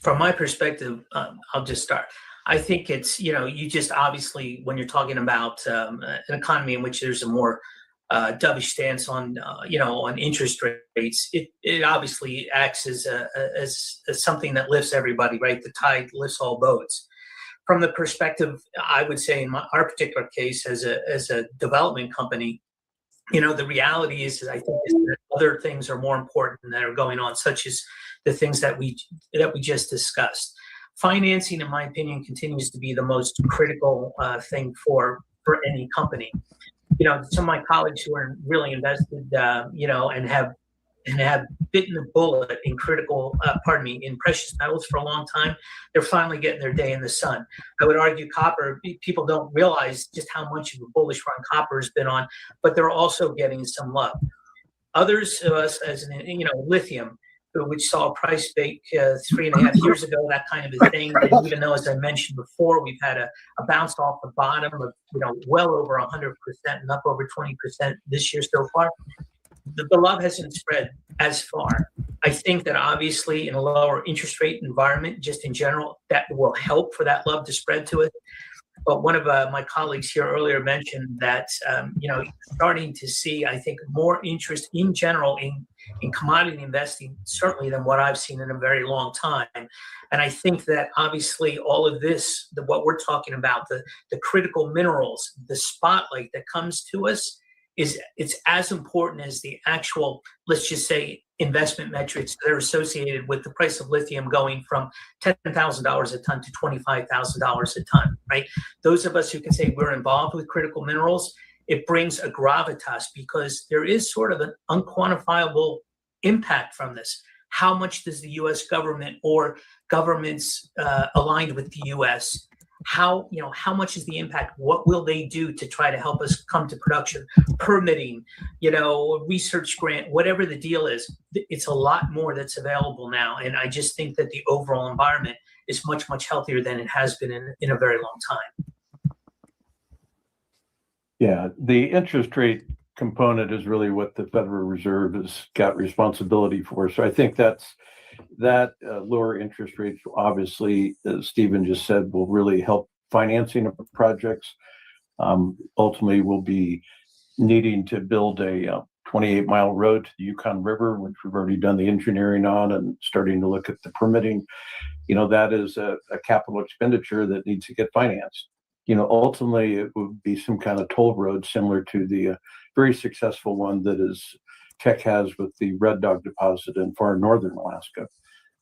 From my perspective, I'll just start. I think it's, you just obviously, when you're talking about an economy in which there's a more dovish stance on, on interest rates, it obviously acts as something that lifts everybody, right? The tide lifts all boats. From the perspective, I would say in our particular case, as a development company, the reality is I think that other things are more important that are going on, such as the things that we just discussed. Financing, in my opinion, continues to be the most critical thing for any company. Some of my colleagues who are really invested, and have bitten the bullet in in precious metals for a long time, they're finally getting their day in the sun. I would argue copper, people don't realize just how much of a bullish run copper has been on, but they're also getting some love. Others of us, as lithium, which saw a price spike 3.5 years ago, that kind of a thing. And even though, as I mentioned before, we've had a bounce off the bottom of well over 100% and up over 20% this year so far, the love hasn't spread as far. I think that obviously in a lower interest rate environment, just in general, that will help for that love to spread to it. But one of my colleagues here earlier mentioned that, starting to see, I think, more interest in general in commodity investing, certainly than what I've seen in a very long time. And I think that obviously all of this, what we're talking about, the critical minerals, the spotlight that comes to us, it's as important as the actual, let's just say, investment metrics that are associated with the price of lithium going from $10,000 a ton to $25,000 a ton, right? Those of us who can say we're involved with critical minerals, it brings a gravitas because there is sort of an unquantifiable impact from this. How much does the U.S. government or governments aligned with the U.S., how much is the impact? What will they do to try to help us come to production? Permitting, research grant, whatever the deal is, it's a lot more that's available now. And I just think that the overall environment is much, much healthier than it has been in a very long time. Yeah, the interest rate component is really what the Federal Reserve has got responsibility for. So I think that lower interest rates, obviously, as Stephen just said, will really help financing of projects. Ultimately, we'll be needing to build a 28-mile road to the Yukon River, which we've already done the engineering on and starting to look at the permitting. That is a capital expenditure that needs to get financed. Ultimately, it would be some kind of toll road similar to the very successful one that Teck has with the Red Dog deposit in far northern Alaska.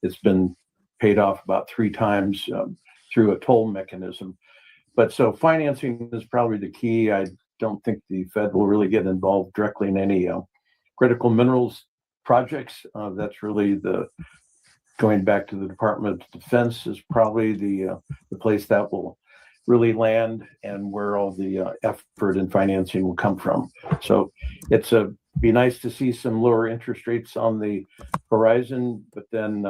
It's been paid off about 3 times through a toll mechanism. But so financing is probably the key. I don't think the Fed will really get involved directly in any critical minerals projects. That's really going back to the Department of Defense is probably the place that will really land and where all the effort and financing will come from. So it's be nice to see some lower interest rates on the horizon, but then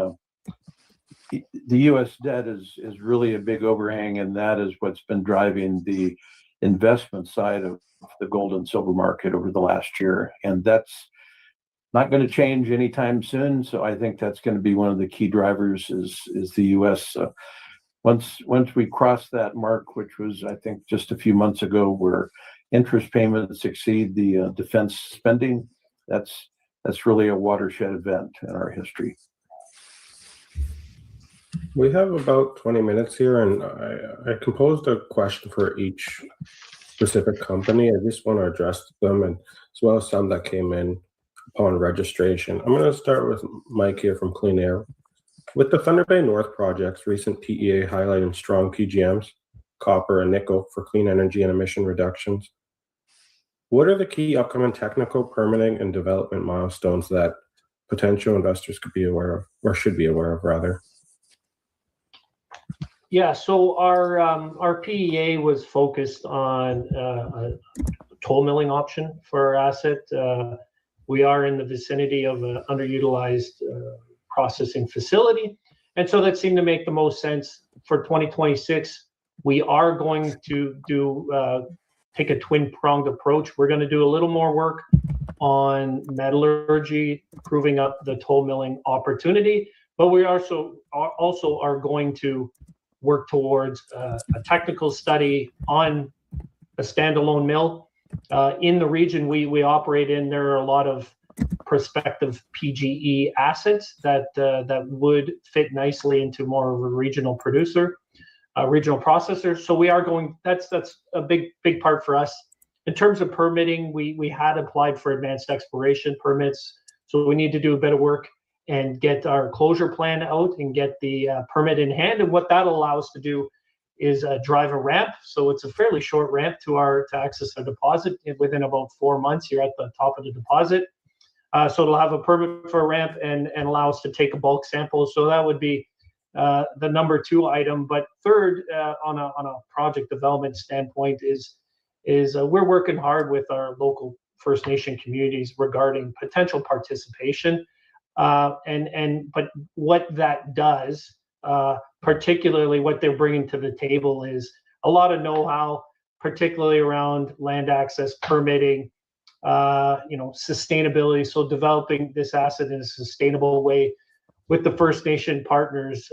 the U.S. debt is really a big overhang, and that is what's been driving the investment side of the gold and silver market over the last year, and that's not going to change anytime soon. So I think that's going to be one of the key drivers is the U.S. Once we cross that mark, which was, I think, just a few months ago, where interest payments exceed the defense spending, that's really a watershed event in our history. We have about 20 minutes here, and I composed a question for each specific company. I just want to address them, and as well as some that came in upon registration. I'm going to start with Mike here from Clean Air. With the Thunder Bay North project's recent PEA highlighting strong PGMs, copper and nickel for clean energy and emission reductions, what are the key upcoming technical, permitting, and development milestones that potential investors could be aware of, or should be aware of, rather? Yeah, so our PEA was focused on a toll milling option for our asset. We are in the vicinity of an underutilized processing facility. And so that seemed to make the most sense for 2026. We are going to take a twin-pronged approach. We're going to do a little more work on metallurgy, proving up the toll milling opportunity, but we also are going to work towards a technical study on a standalone mill. In the region we operate in, there are a lot of prospective PGE assets that would fit nicely into more of a regional producer, regional processor. So we are going. That's a big part for us. In terms of permitting, we had applied for advanced exploration permits, so we need to do a bit of work and get our closure plan out and get the permit in hand. And what that allows us to do is drive a ramp. So it's a fairly short ramp to access our deposit. Within about 4 months, you're at the top of the deposit. So it'll have a permit for a ramp and allow us to take a bulk sample. So that would be the number 2 item. But third, on a project development standpoint, is we're working hard with our local First Nation communities regarding potential participation. But what that does, particularly what they're bringing to the table, is a lot of know-how, particularly around land access, permitting, sustainability. So developing this asset in a sustainable way with the First Nation partners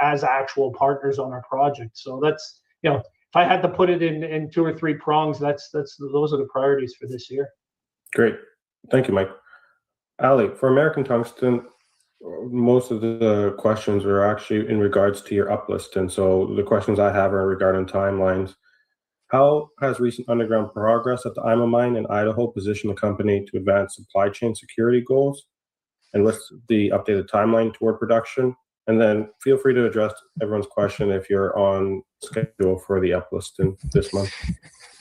as actual partners on our project. So that's, if I had to put it in 2 or 3 prongs, those are the priorities for this year. Great. Thank you, Mike. Ali, for American Tungsten, most of the questions are actually in regards to your uplist. And so the questions I have are regarding timelines. How has recent underground progress at the IMA mine in Idaho positioned the company to advance supply chain security goals? And what's the updated timeline toward production? And then feel free to address everyone's question if you're on schedule for the uplisting this month.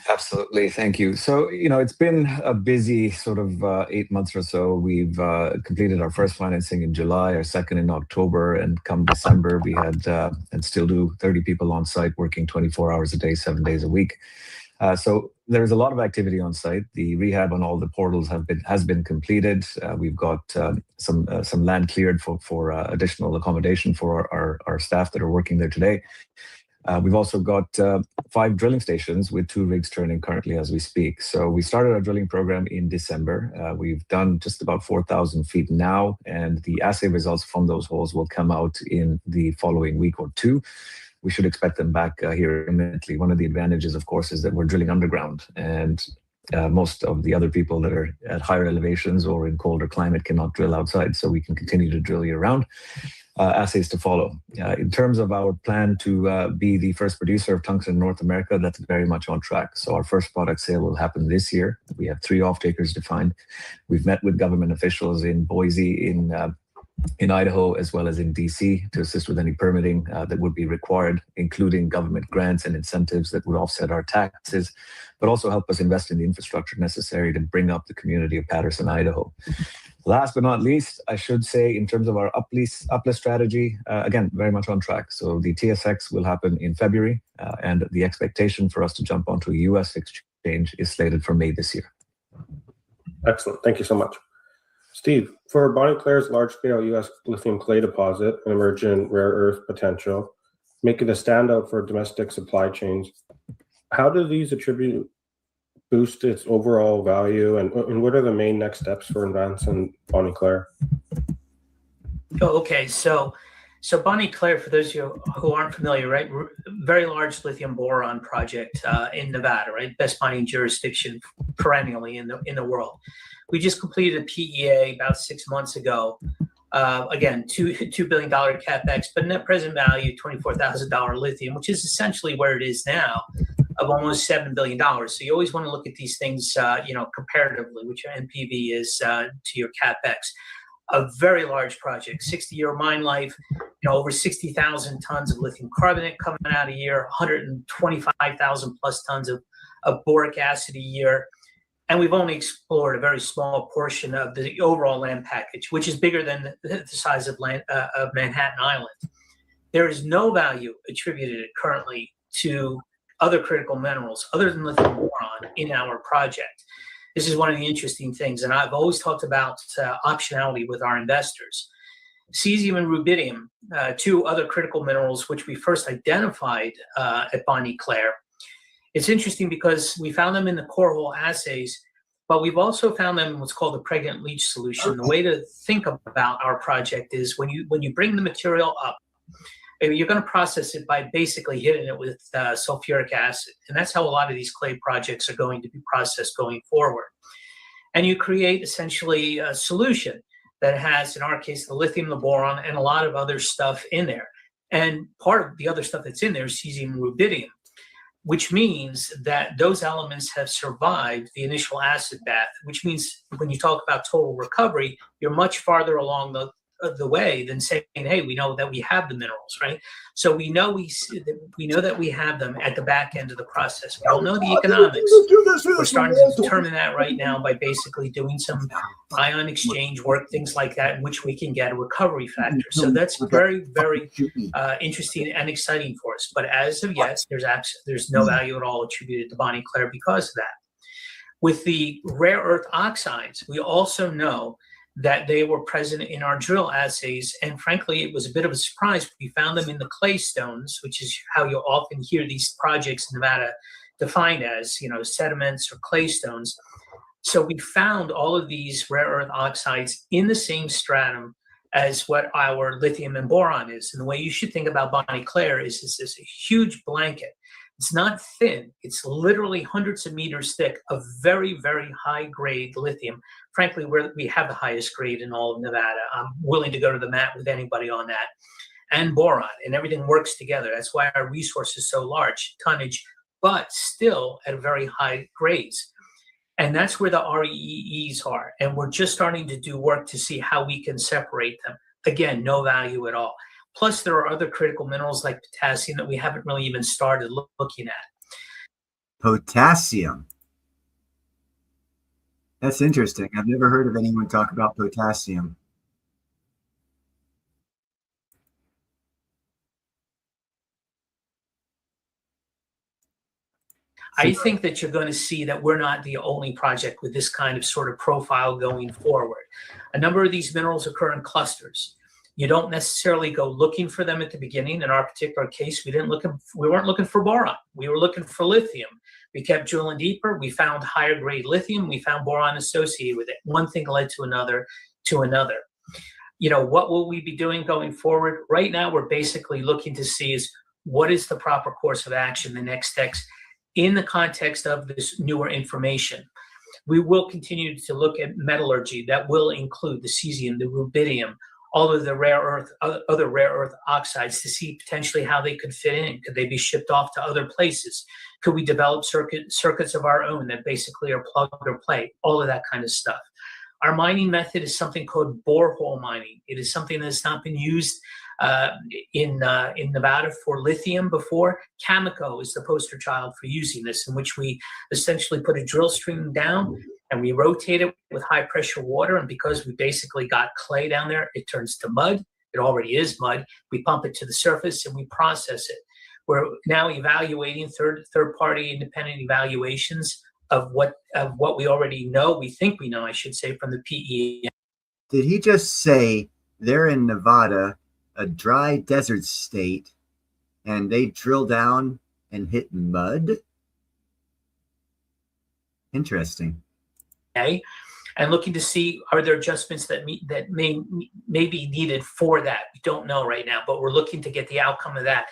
Absolutely. Thank you. So, it's been a busy sort of 8 months or so. We've completed our first financing in July, our second in October, and come December, we had and still do 30 people on site working 24 hours a day, 7 days a week. So there's a lot of activity on site. The rehab on all the portals has been completed. We've got some land cleared for additional accommodation for our staff that are working there today. We've also got 5 drilling stations with 2 rigs turning currently as we speak. So we started our drilling program in December. We've done just about 4,000 feet now, and the assay results from those holes will come out in the following week or 2. We should expect them back here imminently. One of the advantages, of course, is that we're drilling underground, and most of the other people that are at higher elevations or in colder climate cannot drill outside, so we can continue to drill year-round. Assays to follow. In terms of our plan to be the first producer of tungsten in North America, that's very much on track. So our first product sale will happen this year. We have 3 off-takers defined. We've met with government officials in Boise, in Idaho, as well as in DC to assist with any permitting that would be required, including government grants and incentives that would offset our taxes, but also help us invest in the infrastructure necessary to bring up the community of Patterson, Idaho. Last but not least, I should say, in terms of our uplist strategy, again, very much on track. So the TSX will happen in February, and the expectation for us to jump onto a US exchange is slated for May this year. Excellent. Thank you so much. Steve, for Bonnie Claire's large-scale U.S. lithium clay deposit and emerging rare earth potential, make it a standout for domestic supply chains, how do these attributes boost its overall value, and what are the main next steps for advancing Bonnie Claire? Oh, okay. So Bonnie Claire, for those of you who aren't familiar, right, very large lithium boron project in Nevada, right, best mining jurisdiction perennially in the world. We just completed a PEA about 6 months ago. Again, $2 billion capex, but net present value $24,000 lithium, which is essentially where it is now, of almost $7 billion. So you always want to look at these things, comparatively, which your NPV is to your capex. A very large project, 60-year mine life, over 60,000 tons of lithium carbonate coming out a year, 125,000 plus tons of boric acid a year. And we've only explored a very small portion of the overall land package, which is bigger than the size of Manhattan Island. There is no value attributed currently to other critical minerals other than lithium boron in our project. This is one of the interesting things, and I've always talked about optionality with our investors. cesium and rubidium, two other critical minerals which we first identified at Bonnie Claire. It's interesting because we found them in the core hole assays, but we've also found them in what's called the pregnant leach solution. The way to think about our project is when you bring the material up, you're going to process it by basically hitting it with sulfuric acid. And that's how a lot of these clay projects are going to be processed going forward. And you create essentially a solution that has, in our case, the lithium, the boron, and a lot of other stuff in there. And part of the other stuff that's in there is cesium and rubidium, which means that those elements have survived the initial acid bath, which means when you talk about total recovery, you're much farther along the way than saying, hey, we know that we have the minerals, right? So we know that we have them at the back end of the process. We don't know the economics. We're starting to determine that right now by basically doing some ion exchange work, things like that, in which we can get a recovery factor. So that's very, very interesting and exciting for us. But as of yet, there's no value at all attributed to Bonnie Claire because of that. With the rare earth oxides, we also know that they were present in our drill assays. And frankly, it was a bit of a surprise. We found them in the clay stones, which is how you'll often hear these projects in Nevada defined as, sediments or clay stones. So we found all of these rare earth oxides in the same stratum as what our lithium and boron is. And the way you should think about Bonnie Claire is this huge blanket. It's not thin. It's literally hundreds of meters thick of very, very high grade lithium. Frankly, we have the highest grade in all of Nevada. I'm willing to go to the mat with anybody on that. And boron, and everything works together. That's why our resource is so large, tonnage, but still at very high grades. And that's where the REEs are. And we're just starting to do work to see how we can separate them. Again, no value at all. Plus, there are other critical minerals like potassium that we haven't really even started looking at. Potassium. That's interesting. I've never heard of anyone talk about potassium. I think that you're going to see that we're not the only project with this kind of sort of profile going forward. A number of these minerals occur in clusters. You don't necessarily go looking for them at the beginning. In our particular case, we weren't looking for boron. We were looking for lithium. We kept drilling deeper. We found higher grade lithium. We found boron associated with it. One thing led to another, What will we be doing going forward? Right now, we're basically looking to see is what is the proper course of action, the next steps in the context of this newer information. We will continue to look at metallurgy. That will include the cesium, the rubidium, all of the other rare earth oxides to see potentially how they could fit in. Could they be shipped off to other places? Could we develop circuits of our own that basically are plug or play? All of that kind of stuff. Our mining method is something called borehole mining. It is something that has not been used in Nevada for lithium before. Cameco is the poster child for using this, in which we essentially put a drill string down and we rotate it with high pressure water. And because we basically got clay down there, it turns to mud. It already is mud. We pump it to the surface and we process it. We're now evaluating third-party independent evaluations of what we already know. We think we know, I should say, from the PEA. Did he just say they're in Nevada, a dry desert state, and they drill down and hit mud? Interesting. Okay, and looking to see, are there adjustments that may be needed for that? We don't know right now, but we're looking to get the outcome of that.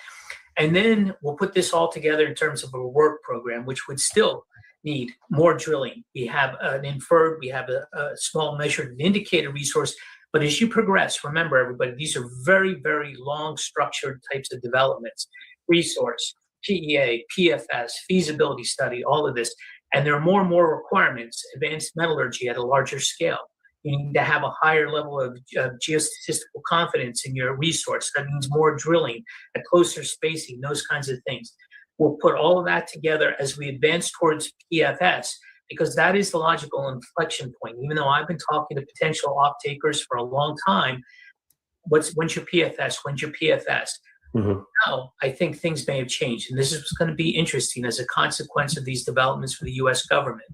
And then we'll put this all together in terms of a work program, which would still need more drilling. We have an inferred, we have a small measured and indicated resource. But as you progress, remember, everybody, these are very, very long structured types of developments. Resource, PEA, PFS, feasibility study, all of this. And there are more and more requirements, advanced metallurgy at a larger scale. You need to have a higher level of geostatistical confidence in your resource. That means more drilling, a closer spacing, those kinds of things. We'll put all of that together as we advance towards PFS, because that is the logical inflection point. Even though I've been talking to potential off-takers for a long time, when's your PFS? When's your PFS? Mm-hmm. Now, I think things may have changed, and this is going to be interesting as a consequence of these developments for the U.S. government.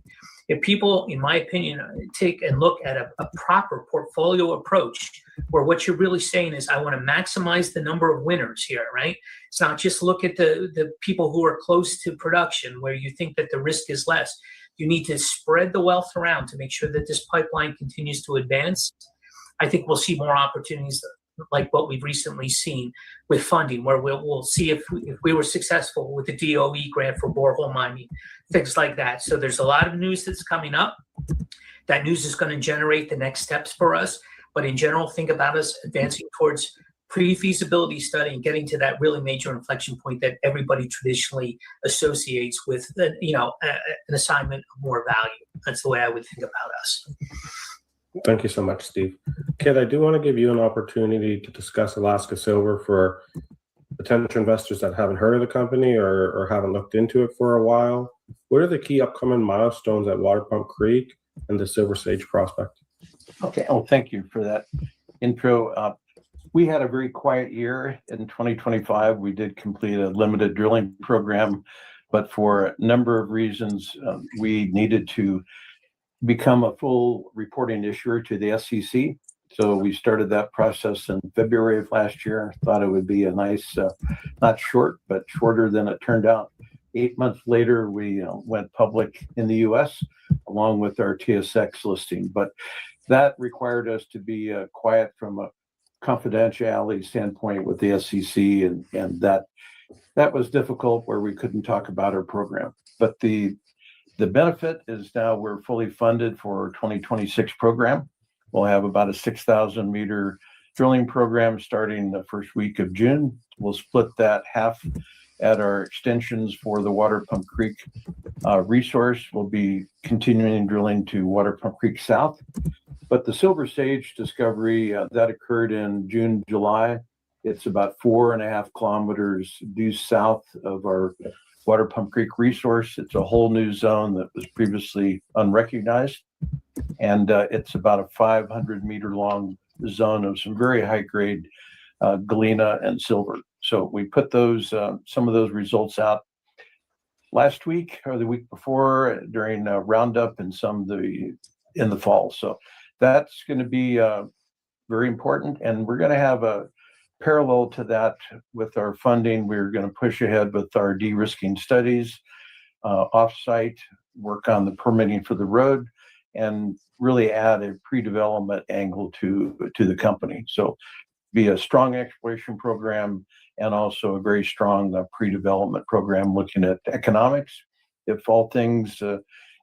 If people, in my opinion, take and look at a proper portfolio approach, where what you're really saying is, I want to maximize the number of winners here, right? It's not just look at the people who are close to production, where you think that the risk is less. You need to spread the wealth around to make sure that this pipeline continues to advance. I think we'll see more opportunities like what we've recently seen with funding, where we'll see if we were successful with the DOE grant for borehole mining, things like that. So there's a lot of news that's coming up. That news is going to generate the next steps for us. But in general, think about us advancing towards pre-feasibility study and getting to that really major inflection point that everybody traditionally associates with, an assignment of more value. That's the way I would think about us. Thank you so much, Steve. Kit, I do want to give you an opportunity to discuss Alaska Silver for potential investors that haven't heard of the company or haven't looked into it for a while. What are the key upcoming milestones at Water Pump Creek and the Silver Sage prospect? Okay. Oh, thank you for that intro. We had a very quiet year in 2025. We did complete a limited drilling program, but for a number of reasons, we needed to become a full reporting issuer to the SEC. So we started that process in February of last year. Thought it would be a nice, not short, but shorter than it turned out. 8 months later, we went public in the US along with our TSX listing. But that required us to be quiet from a confidentiality standpoint with the SEC, and that was difficult, where we couldn't talk about our program. But the benefit is now we're fully funded for our 2026 program. We'll have about a 6,000 meter drilling program starting the first week of June. We'll split that half at our extensions for the Water Pump Creek resource. We'll be continuing drilling to Water Pump Creek South. But the Silver Sage discovery that occurred in June, July, it's about 4.5 kilometers due south of our Water Pump Creek resource. It's a whole new zone that was previously unrecognized. And it's about a 500 meter long zone of some very high grade galena and silver. So we put those some of those results out last week or the week before during Roundup and some of in the fall. So that's going to be very important. And we're going to have a parallel to that with our funding. We're going to push ahead with our de-risking studies, off-site, work on the permitting for the road, and really add a pre-development angle to the company. So be a strong exploration program and also a very strong pre-development program looking at economics. If all things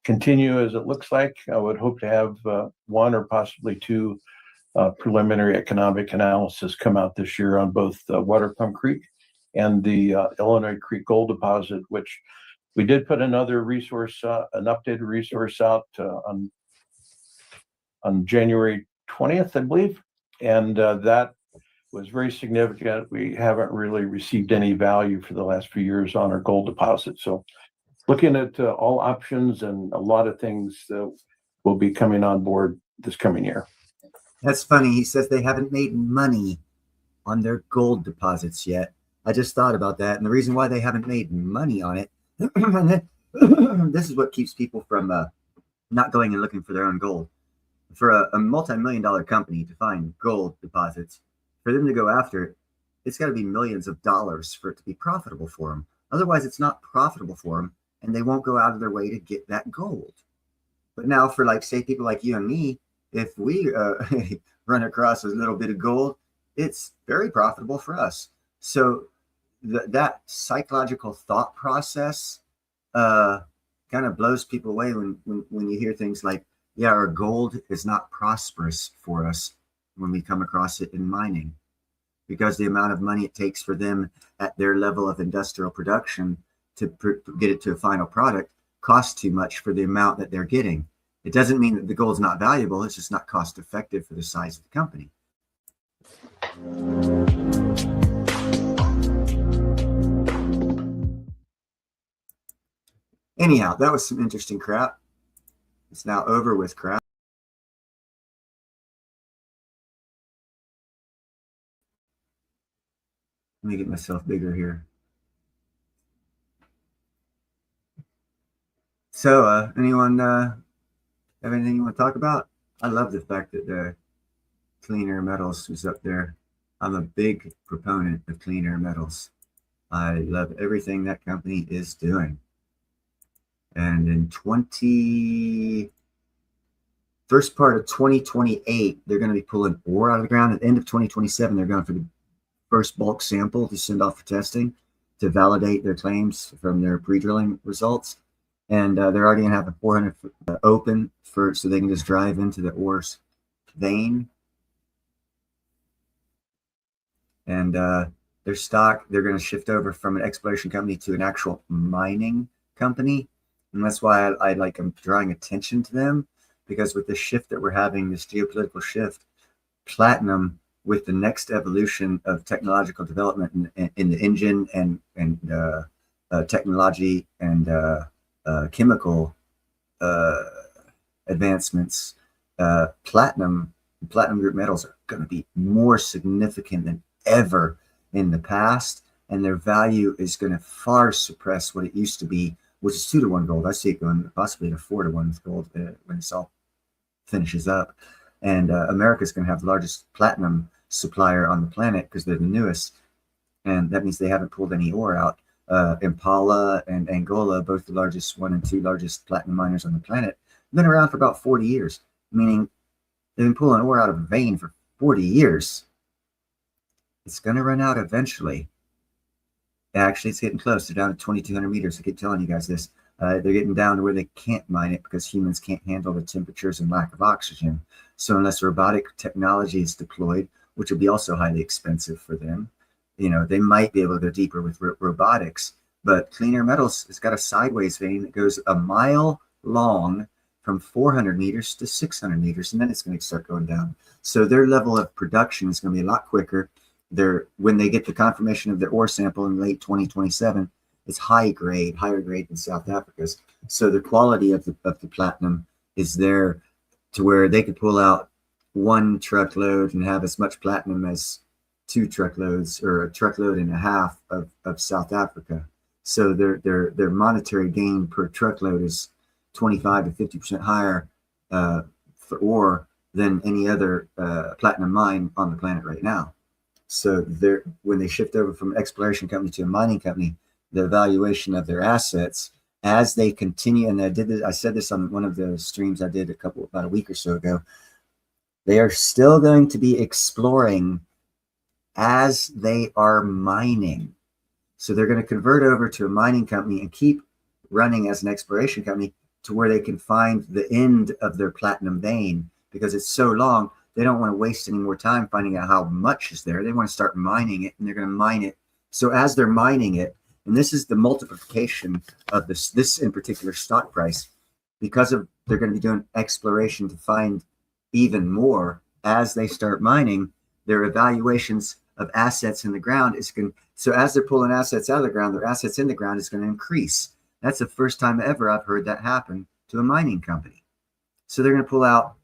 continue as it looks like, I would hope to have one or possibly two preliminary economic analysis come out this year on both Water Pump Creek and the Illinois Creek Gold Deposit, which we did put another resource, an updated resource out on January 20th, I believe. And that was very significant. We haven't really received any value for the last few years on our gold deposit. So looking at all options and a lot of things will be coming on board this coming year. That's funny. He says they haven't made money on their gold deposits yet. I just thought about that. And the reason why they haven't made money on it, this is what keeps people from not going and looking for their own gold. For a multi-million-dollar company to find gold deposits, for them to go after it, it's got to be millions of dollars for it to be profitable for them. Otherwise, it's not profitable for them, and they won't go out of their way to get that gold. But now for, like, say, people like you and me, if we run across a little bit of gold, it's very profitable for us. So that psychological thought process kind of blows people away when you hear things like, yeah, our gold is not prosperous for us when we come across it in mining, because the amount of money it takes for them at their level of industrial production to get it to a final product costs too much for the amount that they're getting. It doesn't mean that the gold's not valuable. It's just not cost effective for the size of the company. Anyhow, that was some interesting crap. It's now over with crap. Let me get myself bigger here. So, anyone Have anything you want to talk about? I love the fact that the Clean Air Metals was up there. I'm a big proponent of Clean Air Metals. I love everything that company is doing. And in first part of 2028, they're going to be pulling ore out of the ground. At the end of 2027, they're going for the first bulk sample to send off for testing to validate their claims from their pre-drilling results. And they're already going to have a 400 foot open so they can just drive into the ore's vein. And their stock, they're going to shift over from an exploration company to an actual mining company. And that's why I'm drawing attention to them, because with the shift that we're having, this geopolitical shift, platinum, with the next evolution of technological development in the engine and technology and chemical advancements, platinum group metals are going to be more significant than ever in the past, and their value is going to far suppress what it used to be, which is 2-to-1 gold. I see it going possibly to 4-to-1 with gold when this all finishes up. And America's going to have the largest platinum supplier on the planet because they're the newest, and that means they haven't pulled any ore out. Impala and Angola, both the largest 1 and 2 largest platinum miners on the planet, have been around for about 40 years, meaning they've been pulling ore out of a vein for 40 years. It's going to run out eventually. Actually, it's getting close. They're down to 2,200 meters. I keep telling you guys this. They're getting down to where they can't mine it because humans can't handle the temperatures and lack of oxygen. So unless robotic technology is deployed, which will be also highly expensive for them, they might be able to go deeper with robotics. But Clean Air Metals has got a sideways vein that goes a mile long from 400 meters to 600 meters, and then it's going to start going down. So their level of production is going to be a lot quicker. When they get the confirmation of their ore sample in late 2027, it's higher grade than South Africa's. So the quality of the platinum is there to where they could pull out 1 truckload and have as much platinum as 2 truckloads or a truckload and a half of South Africa. So their monetary gain per truckload is 25 to 50% higher for ore than any other platinum mine on the planet right now. So when they shift over from an exploration company to a mining company, the valuation of their assets as they continue, and I said this on one of the streams I did about a week or so ago, they are still going to be exploring as they are mining. So they're going to convert over to a mining company and keep running as an exploration company to where they can find the end of their platinum vein, because it's so long. They don't want to waste any more time finding out how much is there. They want to start mining it, and they're going to mine it. So as they're mining it, and this is the multiplication of this in particular stock price, because they're going to be doing exploration to find even more as they start mining, their evaluations of assets in the ground so as they're pulling assets out of the ground, their assets in the ground is going to increase. That's the first time ever I've heard that happen to a mining company. So they're going to pull out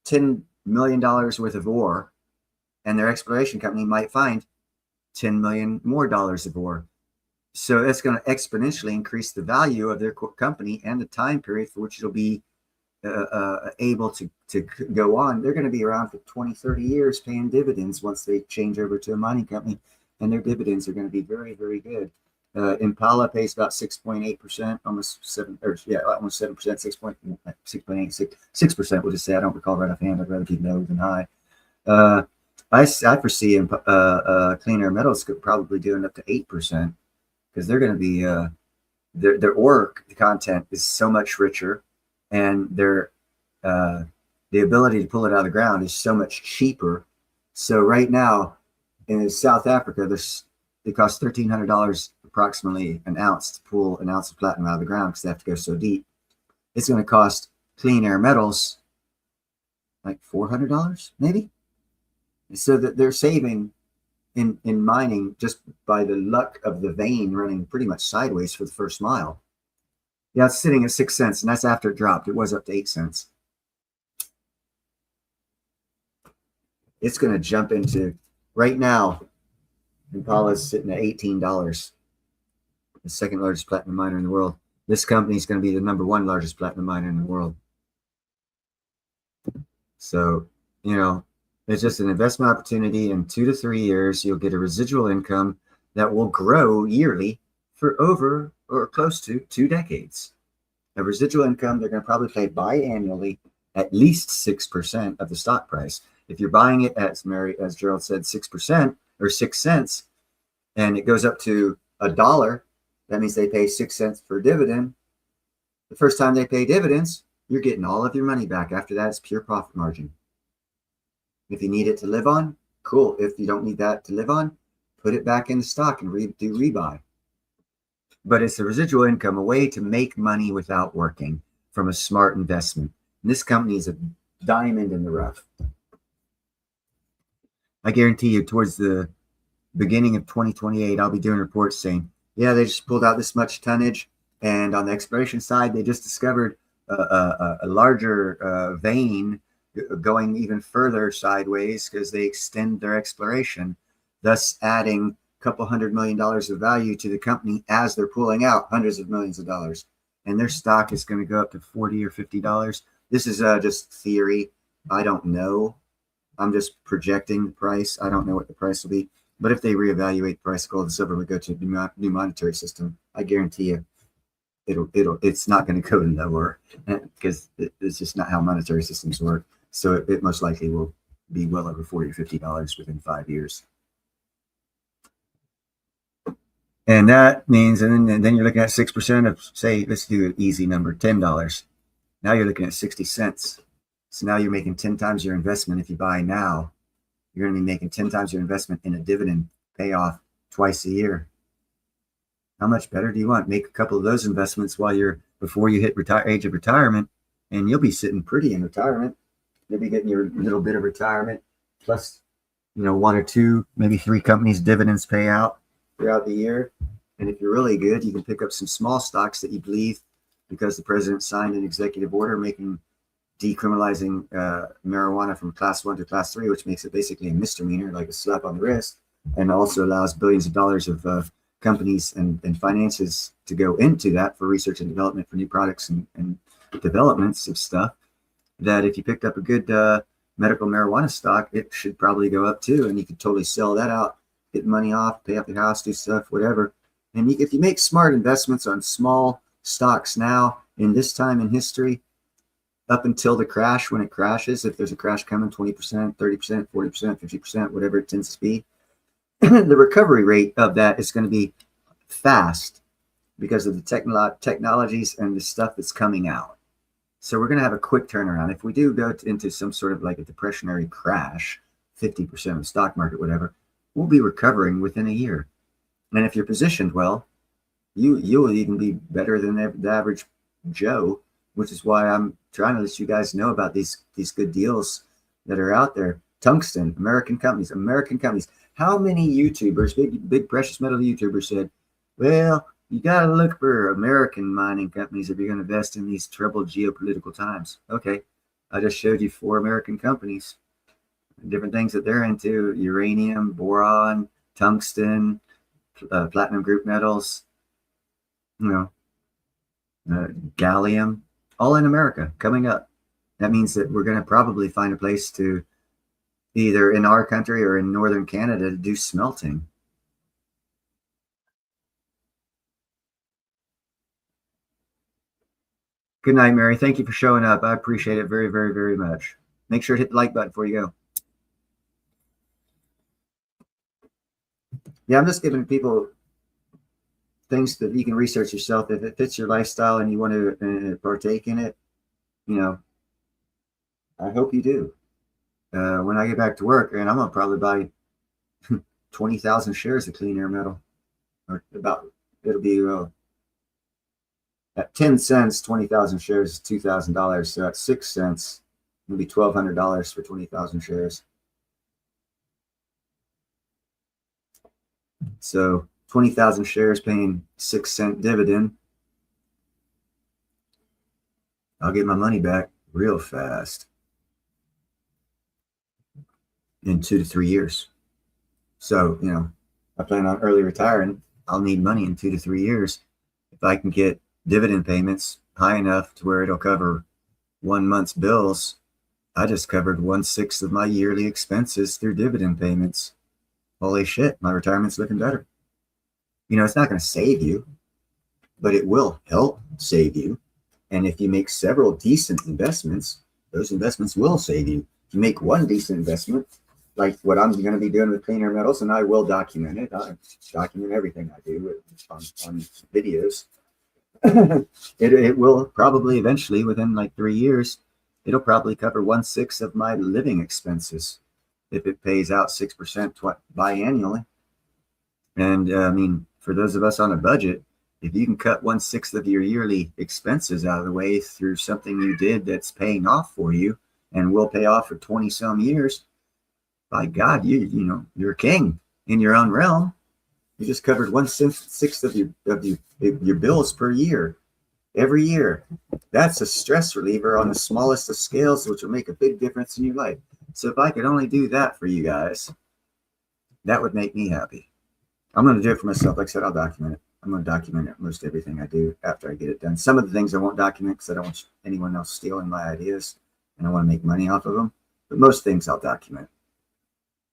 $10 million worth of ore, and their exploration company might find $10 million more of ore. So that's going to exponentially increase the value of their company and the time period for which it'll be able to go on. They're going to be around for 20, 30 years paying dividends once they change over to a mining company, and their dividends are going to be very, very good. Impala pays about 6.8%, almost 7%, almost 7%, 6.8%. We'll just say, I don't recall right offhand. I'd rather be low than high. I foresee Clean Air Metals could probably doing up to 8%, because they're going to be their ore content is so much richer, and the ability to pull it out of the ground is so much cheaper. So right now in South Africa, it costs $1,300 approximately an ounce to pull an ounce of platinum out of the ground, because they have to go so deep. It's going to cost Clean Air Metals like $400 maybe. So that they're saving in mining just by the luck of the vein running pretty much sideways for the first mile. Yeah, it's sitting at 6 cents, and that's after it dropped. It was up to 8 cents. It's going to jump into, right now, Impala is sitting at $18, the second largest platinum miner in the world. This company is going to be the #1 largest platinum miner in the world. So, it's just an investment opportunity. In 2 to 3 years, you'll get a residual income that will grow yearly for over or close to 2 decades. A residual income, they're going to probably pay biannually at least 6% of the stock price. If you're buying it, as Gerald said, 6% or 6 cents, and it goes up to $1, that means they pay 6 cents for dividend. The first time they pay dividends, you're getting all of your money back. After that, it's pure profit margin. If you need it to live on, cool. If you don't need that to live on, put it back in the stock and do rebuy. But it's a residual income, a way to make money without working from a smart investment. And this company is a diamond in the rough. I guarantee you, towards the beginning of 2028, I'll be doing reports saying, yeah, they just pulled out this much tonnage. And on the exploration side, they just discovered a larger vein going even further sideways because they extend their exploration, thus adding a couple $100 million of value to the company as they're pulling out hundreds of millions of dollars. And their stock is going to go up to $40 or $50. This is just theory. I don't know. I'm just projecting the price. I don't know what the price will be. But if they reevaluate the price of gold and silver, we go to a new monetary system, I guarantee you it's not going to go lower because it's just not how monetary systems work. So it most likely will be well over $40 or $50 within 5 years. And that means, and then you're looking at 6% of, say, let's do an easy number, $10. Now you're looking at 60 cents. So now you're making 10 times your investment. If you buy now, you're going to be making 10 times your investment in a dividend payoff twice a year. How much better do you want? Make a couple of those investments before you hit age of retirement, and you'll be sitting pretty in retirement. You'll be getting your little bit of retirement plus, 1 or 2, maybe 3 companies dividends pay out throughout the year. And if you're really good, you can pick up some small stocks that you believe, because the president signed an executive order decriminalizing marijuana from class 1 to class 3, which makes it basically a misdemeanor, like a slap on the wrist, and also allows billions of dollars of companies and finances to go into that for research and development for new products and developments of stuff. That if you picked up a good medical marijuana stock, it should probably go up too, and you could totally sell that out, get money off, pay off your house, do stuff, whatever. And if you make smart investments on small stocks now in this time in history, up until the crash, when it crashes, if there's a crash coming, 20%, 30%, 40%, 50%, whatever it tends to be, the recovery rate of that is going to be fast because of the technologies and the stuff that's coming out. So we're going to have a quick turnaround. If we do go into some sort of like a depressionary crash, 50% of the stock market, we'll be recovering within a year. And if you're positioned well, you'll even be better than the average Joe, which is why I'm trying to let you guys know about these good deals that are out there. Tungsten, American companies. How many YouTubers, big precious metal YouTubers said, well, you got to look for American mining companies if you're going to invest in these troubled geopolitical times. Okay, I just showed you 4 American companies, different things that they're into: uranium, boron, tungsten, platinum group metals, gallium, all in America coming up. That means that we're going to probably find a place to, either in our country or in northern Canada, to do smelting. Good night, Mary. Thank you for showing up. I appreciate it very, very, very much. Make sure to hit the like button before you go. Yeah, I'm just giving people things that you can research yourself. If it fits your lifestyle and you want to partake in it, I hope you do. When I get back to work, and I'm going to probably buy 20,000 shares of Clean Air Metal. Or it'll be at 10 cents, 20,000 shares is $2,000. So at 6 cents, it'll be $1,200 for 20,000 shares. So 20,000 shares paying 6 cent dividend. I'll get my money back real fast in 2 to 3 years. So, I plan on early retiring. I'll need money in 2 to 3 years. If I can get dividend payments high enough to where it'll cover 1 month's bills I just covered 1/6 of my yearly expenses through dividend payments. Holy shit, my retirement's looking better. You know, it's not going to save you, but it will help save you. And if you make several decent investments, those investments will save you. If you make one decent investment, like what I'm going to be doing with Clean Air Metals, and I will document it. I document everything I do on videos. It will probably eventually, within like 3 years, it'll probably cover 1/6 of my living expenses if it pays out 6% biannually. And I mean, for those of us on a budget, if you can cut 1/6 of your yearly expenses out of the way through something you did that's paying off for you and will pay off for 20 some years, by God, you're a king in your own realm. You just covered 1/6 of your bills per year, every year. That's a stress reliever on the smallest of scales, which will make a big difference in your life. So if I could only do that for you guys, that would make me happy. I'm going to do it for myself. Like I said, I'll document it. I'm going to document most everything I do after I get it done. Some of the things I won't document because I don't want anyone else stealing my ideas, and I want to make money off of them. But most things I'll document.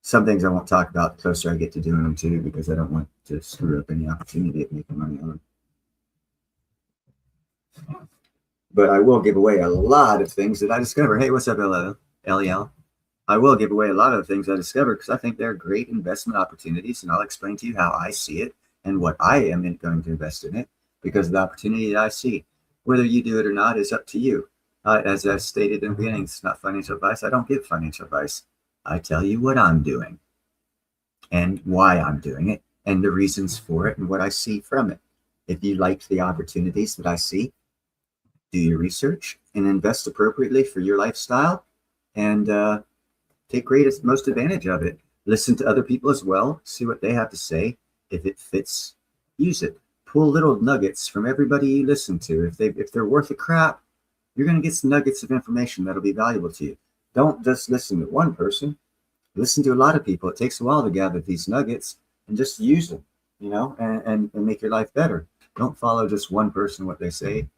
Some things I won't talk about the closer I get to doing them too, because I don't want to screw up any opportunity of making money on them. But I will give away a lot of things that I discover. Hey, what's up, LEL? I will give away a lot of things I discovered because I think they're great investment opportunities, and I'll explain to you how I see it and what I am going to invest in it because of the opportunity that I see. Whether you do it or not is up to you. As I stated in the beginning, it's not financial advice. I don't give financial advice. I tell you what I'm doing and why I'm doing it and the reasons for it and what I see from it. If you like the opportunities that I see, do your research and invest appropriately for your lifestyle and take most advantage of it. Listen to other people as well. See what they have to say. If it fits, use it. Pull little nuggets from everybody you listen to. If they're worth a crap, you're going to get some nuggets of information that'll be valuable to you. Don't just listen to one person. Listen to a lot of people. It takes a while to gather these nuggets and just use them, and make your life better. Don't follow just one person, what they say.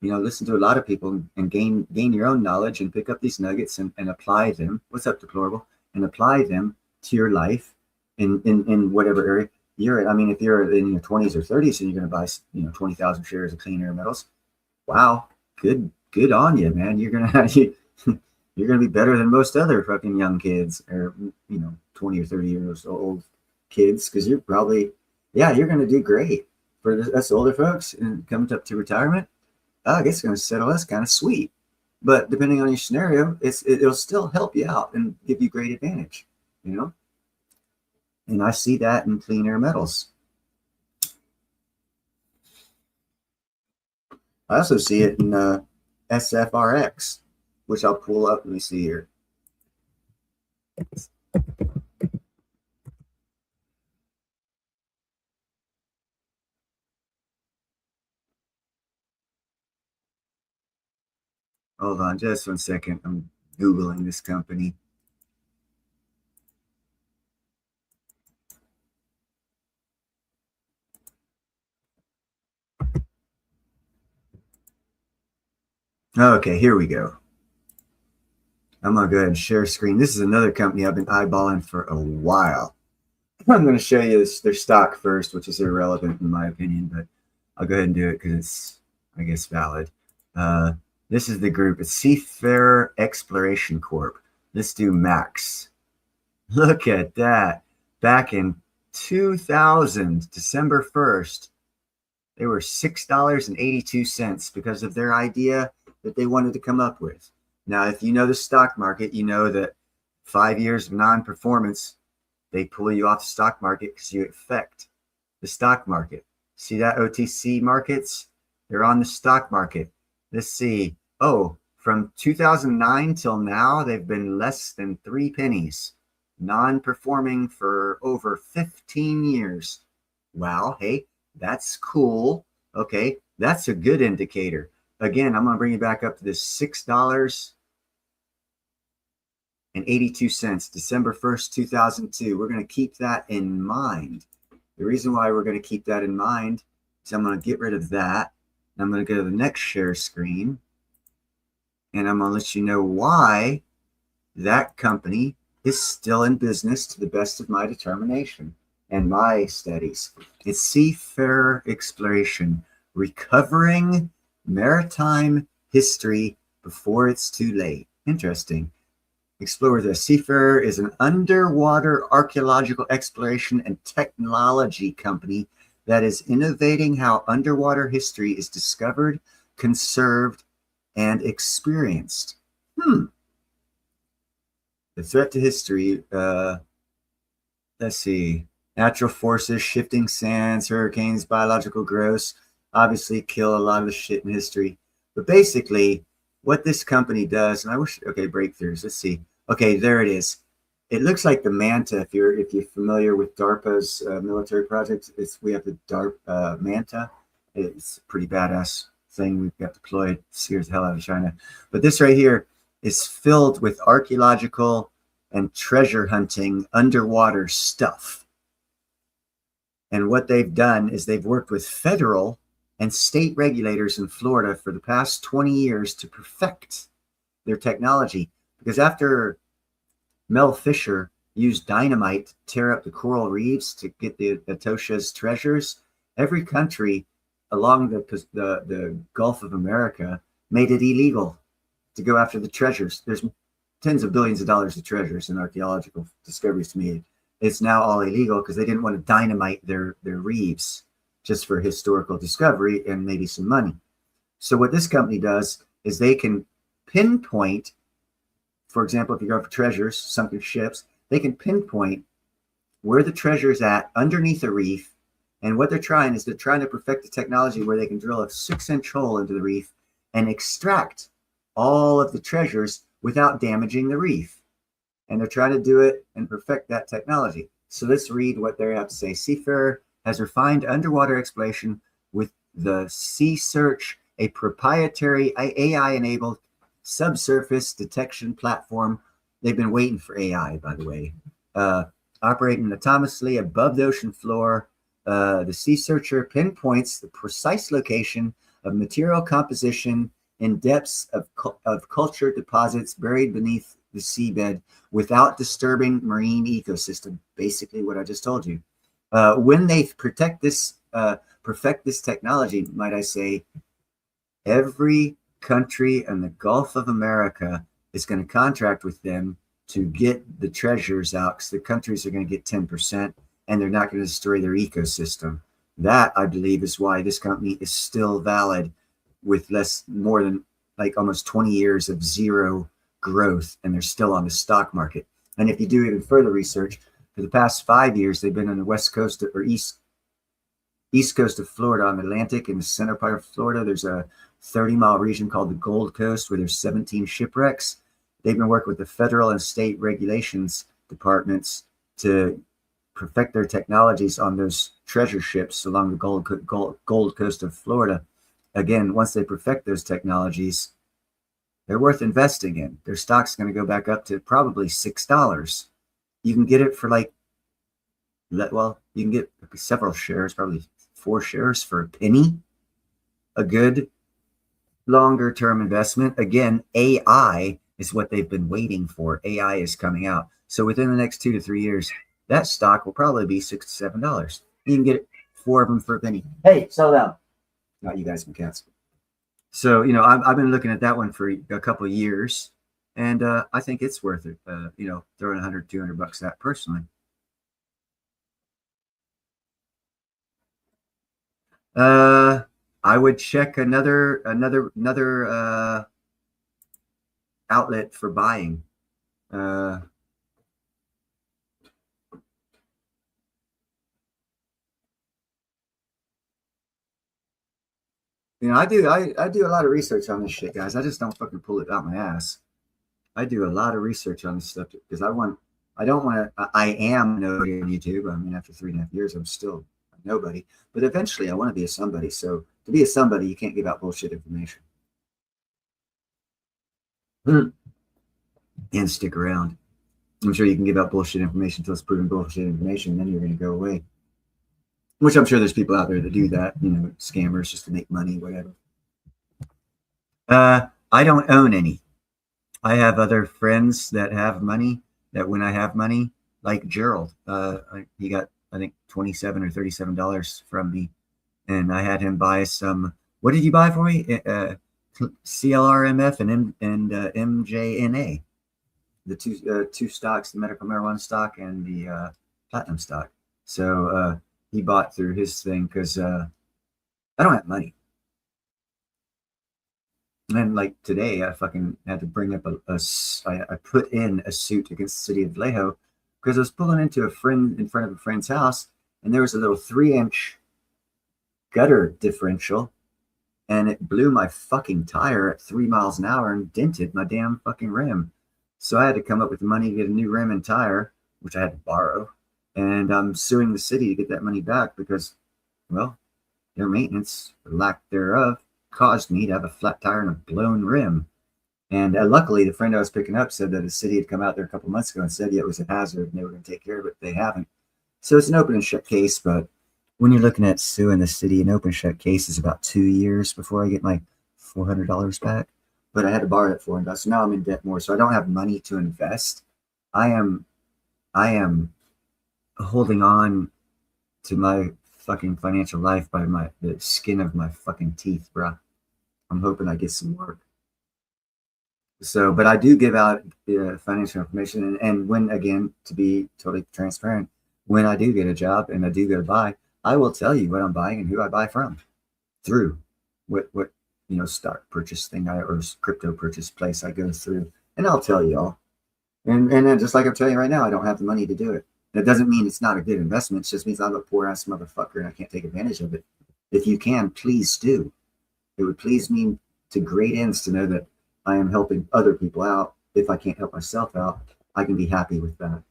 Listen to a lot of people and gain your own knowledge and pick up these nuggets and apply them. What's up, Deplorable? And apply them to your life in whatever area you're in. I mean, if you're in your 20s or 30s and you're going to buy, 20,000 shares of Clean Air Metals, wow, good on you, man. You're going to be better than most other fucking young kids or, 20 or 30 years old kids because you're probably, you're going to do great. For us older folks and coming up to retirement, I guess it's going to settle us kind of sweet. But depending on your scenario, it'll still help you out and give you great advantage, And I see that in Clean Air Metals. I also see it in SFRX, which I'll pull up. Let me see here. Hold on just 1 second. I'm Googling this company. Okay, here we go. I'm going to go ahead and share screen. This is another company I've been eyeballing for a while. I'm going to show you their stock first, which is irrelevant in my opinion, but I'll go ahead and do it because it's, I guess, valid. This is the group. It's Seafarer Exploration Corp. Let's do Max. Look at that. Back in 2000, December 1st, they were $6.82 because of their idea that they wanted to come up with. Now, if you know the stock market, you know that 5 years of non-performance, they pull you off the stock market because you affect the stock market. See that OTC markets? They're on the stock market. Let's see. Oh, from 2009 till now, they've been less than 3 pennies, non-performing for over 15 years. Wow. Hey, that's cool. Okay. That's a good indicator. Again, I'm going to bring you back up to this $6.82, December 1st, 2002. We're going to keep that in mind. The reason why we're going to keep that in mind is I'm going to get rid of that. I'm going to go to the next share screen. And I'm going to let you know why that company is still in business to the best of my determination and my studies. It's Seafarer Exploration, recovering maritime history before it's too late. Interesting. Explore this. Seafarer is an underwater archaeological exploration and technology company that is innovating how underwater history is discovered, conserved, and experienced. The threat to history, let's see, natural forces, shifting sands, hurricanes, biological growths, obviously kill a lot of the shit in history. But basically, what this company does, and I wish, okay, breakthroughs, let's see. Okay, there it is. It looks like the Manta. If you're familiar with DARPA's military projects, we have the DARPA Manta. It's a pretty badass thing we've got deployed. Scares the hell out of China. But this right here is filled with archaeological and treasure hunting underwater stuff. And what they've done is they've worked with federal and state regulators in Florida for the past 20 years to perfect their technology. Because after Mel Fisher used dynamite to tear up the coral reefs to get the Atosha's treasures, every country along the Gulf of America made it illegal to go after the treasures. There's tens of billions of dollars of treasures and archaeological discoveries made. It's now all illegal because they didn't want to dynamite their reefs just for historical discovery and maybe some money. So what this company does is they can pinpoint, for example, if you go for treasures, sunken ships, they can pinpoint where the treasure is at underneath a reef. And what they're trying to perfect the technology where they can drill a 6-inch hole into the reef and extract all of the treasures without damaging the reef. And they're trying to do it and perfect that technology. So let's read what they have to say. Seafarer has refined underwater exploration with the Sea Search, a proprietary AI-enabled subsurface detection platform. They've been waiting for AI, by the way. Operating autonomously above the ocean floor, the Sea Searcher pinpoints the precise location of material composition in depths of culture deposits buried beneath the seabed without disturbing marine ecosystem. Basically what I just told you. When they perfect this technology, might I say, every country in the Gulf of America is going to contract with them to get the treasures out, because the countries are going to get 10% and they're not going to destroy their ecosystem. That, I believe, is why this company is still valid with more than like almost 20 years of zero growth, and they're still on the stock market. And if you do even further research, for the past 5 years, they've been on the west coast or east coast of Florida, on the Atlantic, in the center part of Florida. There's a 30-mile region called the Gold Coast where there's 17 shipwrecks. They've been working with the federal and state regulations departments to perfect their technologies on those treasure ships along the Gold Coast of Florida. Again, once they perfect those technologies, they're worth investing in. Their stock's going to go back up to probably $6. You can get it for you can get several shares, probably 4 shares for a penny. A good longer term investment. Again, AI is what they've been waiting for. AI is coming out. So within the next 2 to 3 years, that stock will probably be $6 to $7. You can get 4 of them for a penny. Hey, sell down. Not you guys, cats. So, I've been looking at that one for a couple of years, and I think it's worth it. Throwing $100, $200 at personally. I would check another outlet for buying. I do a lot of research on this shit, guys. I just don't fucking pull it out my ass. I do a lot of research on this stuff because I am nobody on YouTube. I mean, after 3.5 years, I'm still a nobody. But eventually, I want to be a somebody. So to be a somebody, you can't give out bullshit information. And stick around. I'm sure you can give out bullshit information until it's proven bullshit information, and then you're going to go away. Which I'm sure there's people out there that do that, scammers just to make money, whatever. I don't own any. I have other friends that have money that when I have money, like Gerald, he got, I think, $27 or $37 from me. And I had him buy some, what did you buy for me? CLRMF and MJNA, the two stocks, the medical marijuana stock and the platinum stock. So he bought through his thing because I don't have money. And like today, I fucking had to bring up I put in a suit against the city of Vallejo because I was pulling into in front of a friend's house, and there was a little 3-inch gutter differential, and it blew my fucking tire at 3 miles an hour and dented my damn fucking rim. So I had to come up with the money to get a new rim and tire, which I had to borrow, and I'm suing the city to get that money back because, well, their maintenance, or lack thereof, caused me to have a flat tire and a blown rim. And luckily, the friend I was picking up said that the city had come out there a couple months ago and said, yeah, it was a hazard and they were going to take care of it. They haven't. So it's an open and shut case. But when you're looking at suing the city, an open and shut case is about 2 years before I get my $400 back. But I had to borrow that $400. So now I'm in debt more. So I don't have money to invest. I am holding on to my fucking financial life by the skin of my fucking teeth, bruh. I'm hoping I get some work. So, but I do give out financial information, and when, again, to be totally transparent, when I do get a job and I do go to buy, I will tell you what I'm buying and who I buy from through what stock purchase thing or crypto purchase place I go through, and I'll tell you all. And then just like I'm telling you right now, I don't have the money to do it. That doesn't mean it's not a good investment. It just means I'm a poor ass motherfucker and I can't take advantage of it. If you can, please do. It would please me to great ends to know that I am helping other people out. If I can't help myself out, I can be happy with that.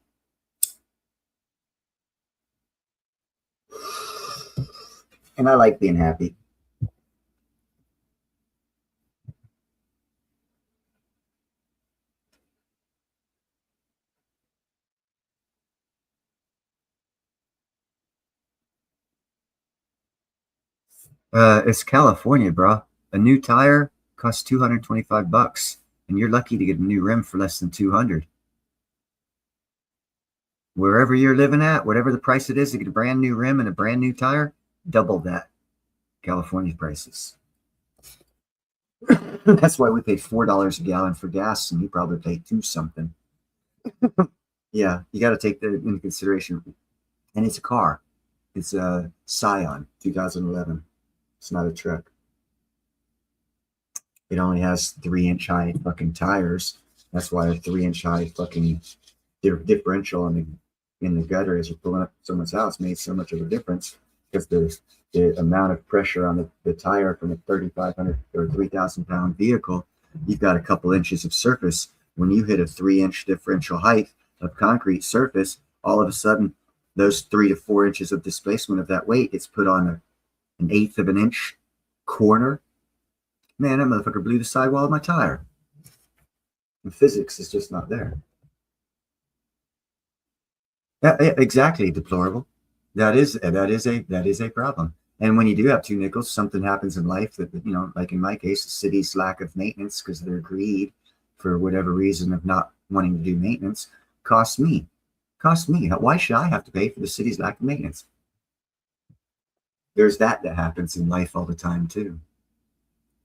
And I like being happy. It's California, bro. A new tire costs $225, and you're lucky to get a new rim for less than $200. Wherever you're living at, whatever the price it is to get a brand new rim and a brand new tire, double that. California prices. That's why we pay $4 a gallon for gas, and you probably pay $2 something. Yeah, you got to take that into consideration. And it's a car. It's a Scion 2011. It's not a truck. It only has 3-inch high fucking tires. That's why a 3-inch high fucking differential in the gutter as you're pulling up someone's house made so much of a difference, because the amount of pressure on the tire from a 3,500 or 3,000 pound vehicle, you've got a couple inches of surface. When you hit a 3-inch differential height of concrete surface, all of a sudden those 3 to 4 inches of displacement of that weight gets put on an 1/8 of an inch corner. Man, that motherfucker blew the sidewall of my tire. The physics is just not there. Yeah, exactly, deplorable. That is a problem. And when you do have 2 nickels, something happens in life that, like in my case, the city's lack of maintenance because of their greed for whatever reason of not wanting to do maintenance costs me. Why should I have to pay for the city's lack of maintenance? There's that happens in life all the time too.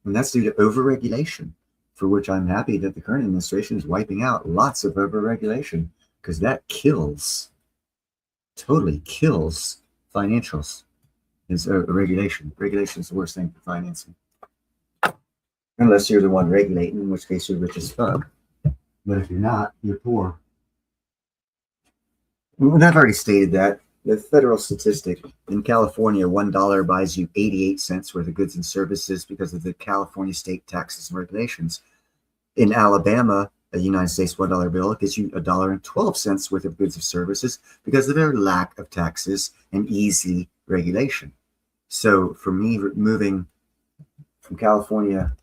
And that's due to overregulation, for which I'm happy that the current administration is wiping out lots of overregulation, because that totally kills financials. Is regulation. Regulation is the worst thing for financing. Unless you're the one regulating, in which case you're rich as fuck. But if you're not, you're poor. And I've already stated that. The federal statistic in California, $1 buys you 88 cents worth of goods and services because of the California state taxes and regulations. In Alabama, a United States $1 bill gives you $1.12 worth of goods and services because of their lack of taxes and easy regulation. So for me, moving from California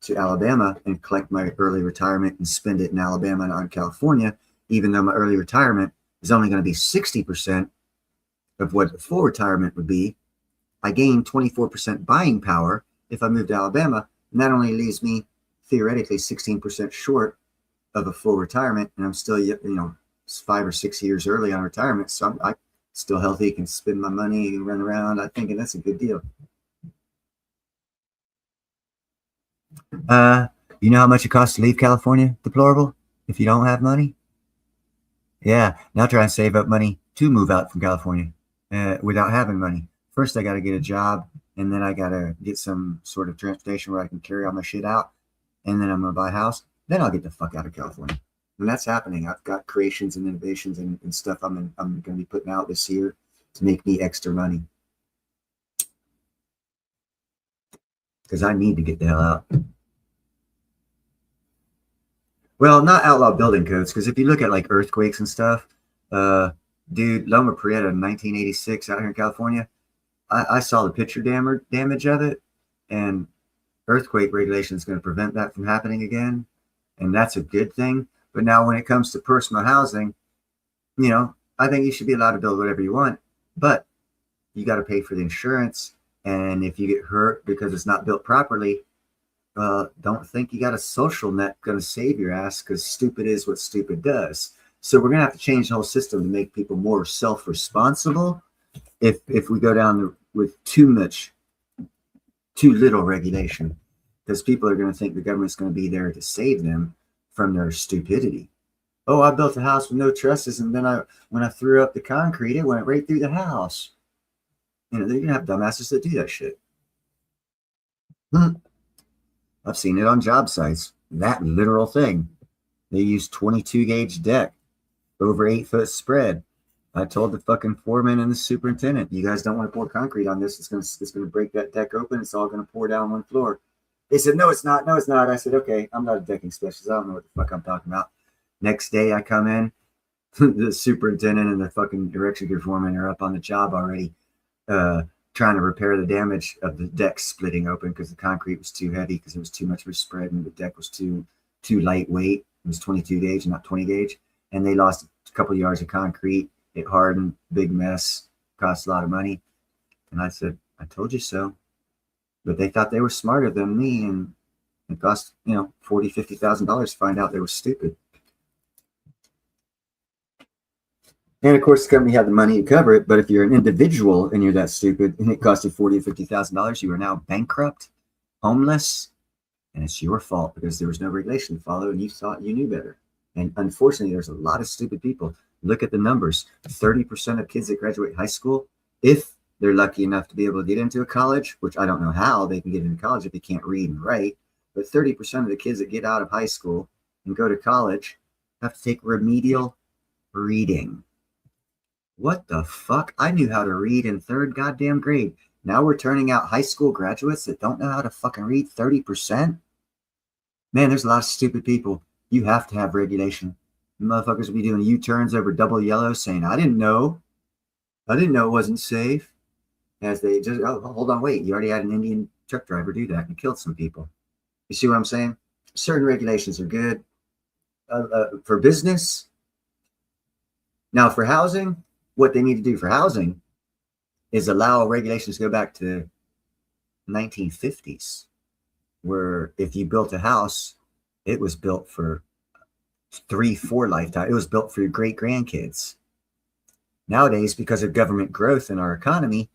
to Alabama and collect my early retirement and spend it in Alabama and on California, even though my early retirement is only going to be 60% of what full retirement would be, I gain 24% buying power if I move to Alabama, and that only leaves me theoretically 16% short of a full retirement, and I'm still, 5 or 6 years early on retirement. So I still healthy, can spend my money and run around. I think that's a good deal. You know how much it costs to leave California? Deplorable. If you don't have money. Yeah. Now try and save up money to move out from California without having money. First, I got to get a job, and then I got to get some sort of transportation where I can carry all my shit out. And then I'm going to buy a house. Then I'll get the fuck out of California. And that's happening. I've got creations and innovations and stuff I'm going to be putting out this year to make me extra money. Because I need to get the hell out. Well, not outlaw building codes, because if you look at like earthquakes and stuff, dude, Loma Prieta in 1986 out here in California, I saw the picture damage of it, and earthquake regulation is going to prevent that from happening again, and that's a good thing. But now when it comes to personal housing, I think you should be allowed to build whatever you want, but you got to pay for the insurance, and if you get hurt because it's not built properly, don't think you got a social net going to save your ass, because stupid is what stupid does. So we're going to have to change the whole system to make people more self-responsible. If we go down with too little regulation, because people are going to think the government's going to be there to save them from their stupidity. Oh, I built a house with no trusses, and then when I threw up the concrete, it went right through the house. They're going to have dumbasses that do that shit. I've seen it on job sites. That literal thing. They use 22 gauge deck over 8 foot spread. I told the fucking foreman and the superintendent, you guys don't want to pour concrete on this. It's gonna break that deck open. It's all gonna pour down one floor. They said, no, it's not. No, it's not. I said, okay, I'm not a decking specialist. I don't know what the fuck I'm talking about. Next day I come in, the superintendent and the fucking erection gear foreman are up on the job already, trying to repair the damage of the deck splitting open because the concrete was too heavy, because it was too much of a spread, and the deck was too lightweight. It was 22 gauge, not 20 gauge. And they lost a couple yards of concrete. It hardened, big mess, cost a lot of money. And I said, I told you so. But they thought they were smarter than me, and it cost, $40,000, $50,000 to find out they were stupid. And of course, the company had the money to cover it. But if you're an individual and you're that stupid and it cost you $40,000 or $50,000, you are now bankrupt, homeless, and it's your fault because there was no regulation to follow, and you thought you knew better. And unfortunately, there's a lot of stupid people. Look at the numbers. 30% of kids that graduate high school, if they're lucky enough to be able to get into a college, which I don't know how they can get into college if they can't read and write, but 30% of the kids that get out of high school and go to college have to take remedial reading. What the fuck? I knew how to read in 3rd goddamn grade. Now we're turning out high school graduates that don't know how to fucking read, 30%? Man, there's a lot of stupid people. You have to have regulation. Motherfuckers will be doing U-turns over double yellow saying, I didn't know it wasn't safe. As they just, hold on, wait. You already had an Indian truck driver do that and killed some people. You see what I'm saying? Certain regulations are good for business. Now for housing, what they need to do for housing is allow regulations to go back to 1950s, where if you built a house, it was built for 3-4 lifetimes. It was built for your great grandkids. Nowadays, because of government growth in our economy,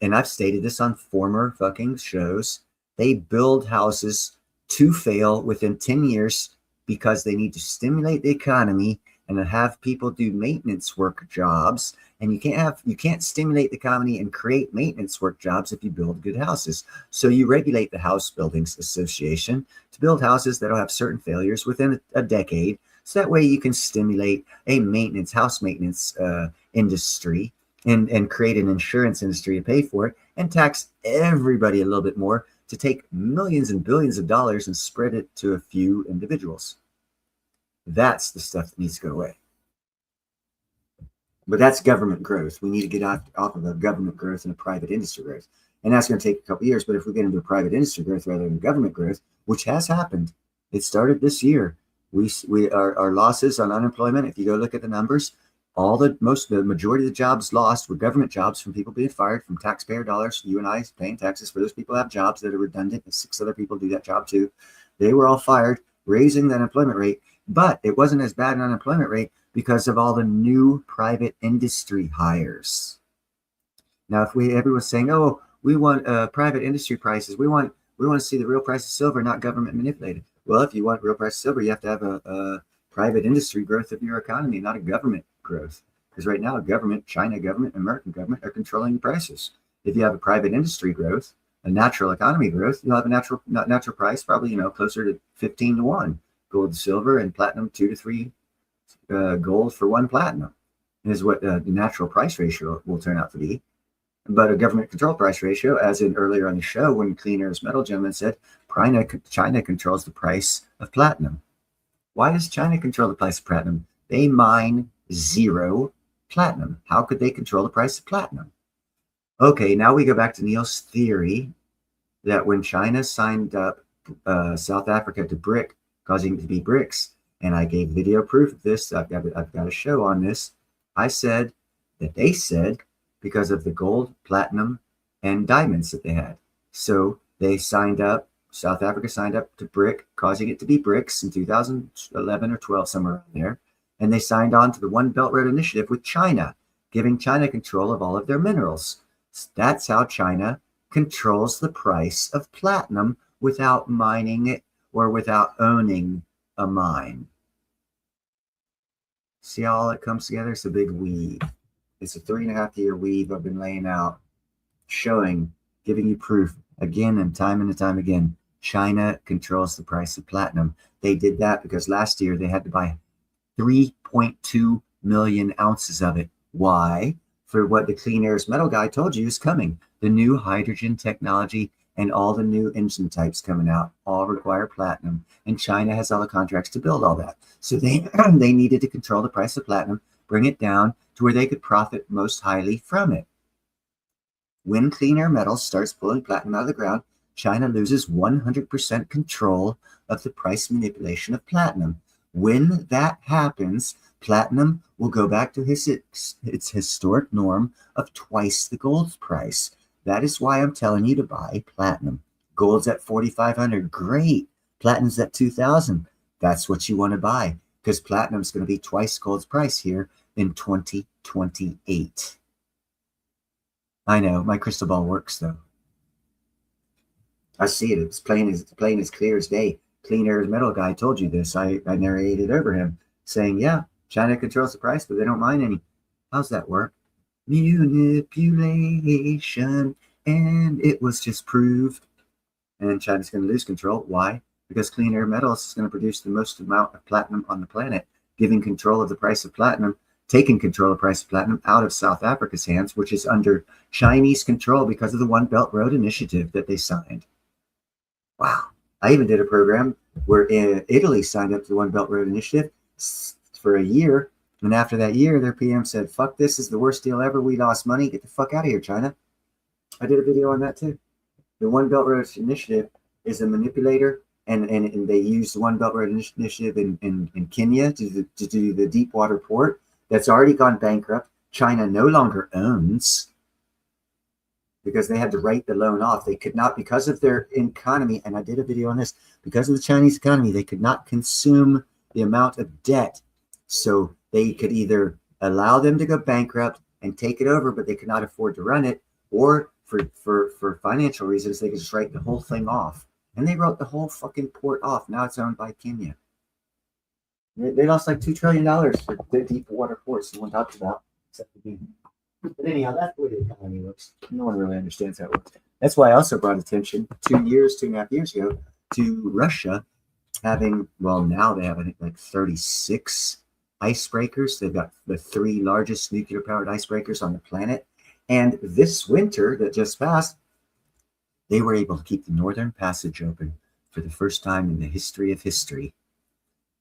and I've stated this on former fucking shows, they build houses to fail within 10 years because they need to stimulate the economy and have people do maintenance work jobs. And you can't stimulate the economy and create maintenance work jobs if you build good houses. So you regulate the House Buildings Association to build houses that'll have certain failures within a decade. So that way you can stimulate a house maintenance industry and create an insurance industry to pay for it, and tax everybody a little bit more to take millions and billions of dollars and spread it to a few individuals. That's the stuff that needs to go away. But that's government growth. We need to get off of the government growth and a private industry growth. And that's going to take a couple of years. But if we get into a private industry growth rather than government growth, which has happened, it started this year. Our losses on unemployment, if you go look at the numbers, the majority of the jobs lost were government jobs from people being fired from taxpayer dollars. You and I paying taxes for those people have jobs that are redundant. 6 other people do that job too. They were all fired, raising the unemployment rate. But it wasn't as bad an unemployment rate because of all the new private industry hires. Now, if everyone's saying, "Oh, we want private industry prices. We want to see the real price of silver, not government manipulated." Well, if you want real price of silver, you have to have a private industry growth of your economy, not a government growth. Because right now, government, China government, American government are controlling the prices. If you have a private industry growth, a natural economy growth, you'll have a natural price, probably closer to 15 to 1. Gold to silver and platinum 2 to 3 gold for 1 platinum is what the natural price ratio will turn out to be. But a government control price ratio, as in earlier on the show when Clean Air's Metal Gentleman said, China controls the price of platinum. Why does China control the price of platinum? They mine 0 platinum. How could they control the price of platinum? Okay, now we go back to Neil's theory that when China signed up South Africa to BRIC, causing it to be BRICS, and I gave video proof of this. I've got a show on this. I said that they said because of the gold, platinum, and diamonds that they had. So they signed up, South Africa signed up to BRIC, causing it to be BRICS in 2011 or 12, somewhere around there. And they signed on to the One Belt Road Initiative with China, giving China control of all of their minerals. That's how China controls the price of platinum without mining it or without owning a mine. See how all it comes together? It's a big weave. It's a 3.5-year weave I've been laying out, showing, giving you proof again and time again. China controls the price of platinum. They did that because last year they had to buy 3.2 million ounces of it. Why? For what the Clean Air's Metal guy told you is coming. The new hydrogen technology and all the new engine types coming out all require platinum. And China has all the contracts to build all that. So they needed to control the price of platinum, bring it down to where they could profit most highly from it. When Clean Air Metals starts pulling platinum out of the ground, China loses 100% control of the price manipulation of platinum. When that happens, platinum will go back to its historic norm of twice the gold price. That is why I'm telling you to buy platinum. Gold's at 4,500. Great. Platinum's at 2,000. That's what you want to buy because platinum's going to be twice gold's price here in 2028. I know my crystal ball works though. I see it. It's plain as clear as day. Clean Air's Metal guy told you this. I narrated over him saying, yeah, China controls the price, but they don't mine any. How's that work? Manipulation. And it was just proved. And China's going to lose control. Why? Because Clean Air Metals is going to produce the most amount of platinum on the planet, giving control of the price of platinum, taking control of the price of platinum out of South Africa's hands, which is under Chinese control because of the One Belt Road Initiative that they signed. Wow. I even did a program where Italy signed up to the One Belt Road Initiative for a year. And after that year, their PM said, fuck, this is the worst deal ever. We lost money. Get the fuck out of here, China. I did a video on that too. The One Belt Road Initiative is a manipulator, and they use the One Belt Road Initiative in Kenya to do the deep water port that's already gone bankrupt. China no longer owns because they had to write the loan off. They could not, because of their economy, and I did a video on this, because of the Chinese economy, they could not consume the amount of debt. So they could either allow them to go bankrupt and take it over, but they could not afford to run it, or for financial reasons, they could just write the whole thing off. And they wrote the whole fucking port off. Now it's owned by Kenya. They lost like $2 trillion for the deep water ports no one talks about, except the bean. But anyhow, that's the way the economy looks. No one really understands how it works. That's why I also brought attention 2.5 years ago to Russia having, well, now they have, I think, like 36 icebreakers. They've got the 3 largest nuclear-powered icebreakers on the planet. And this winter that just passed, they were able to keep the Northern Passage open for the first time in the history of history.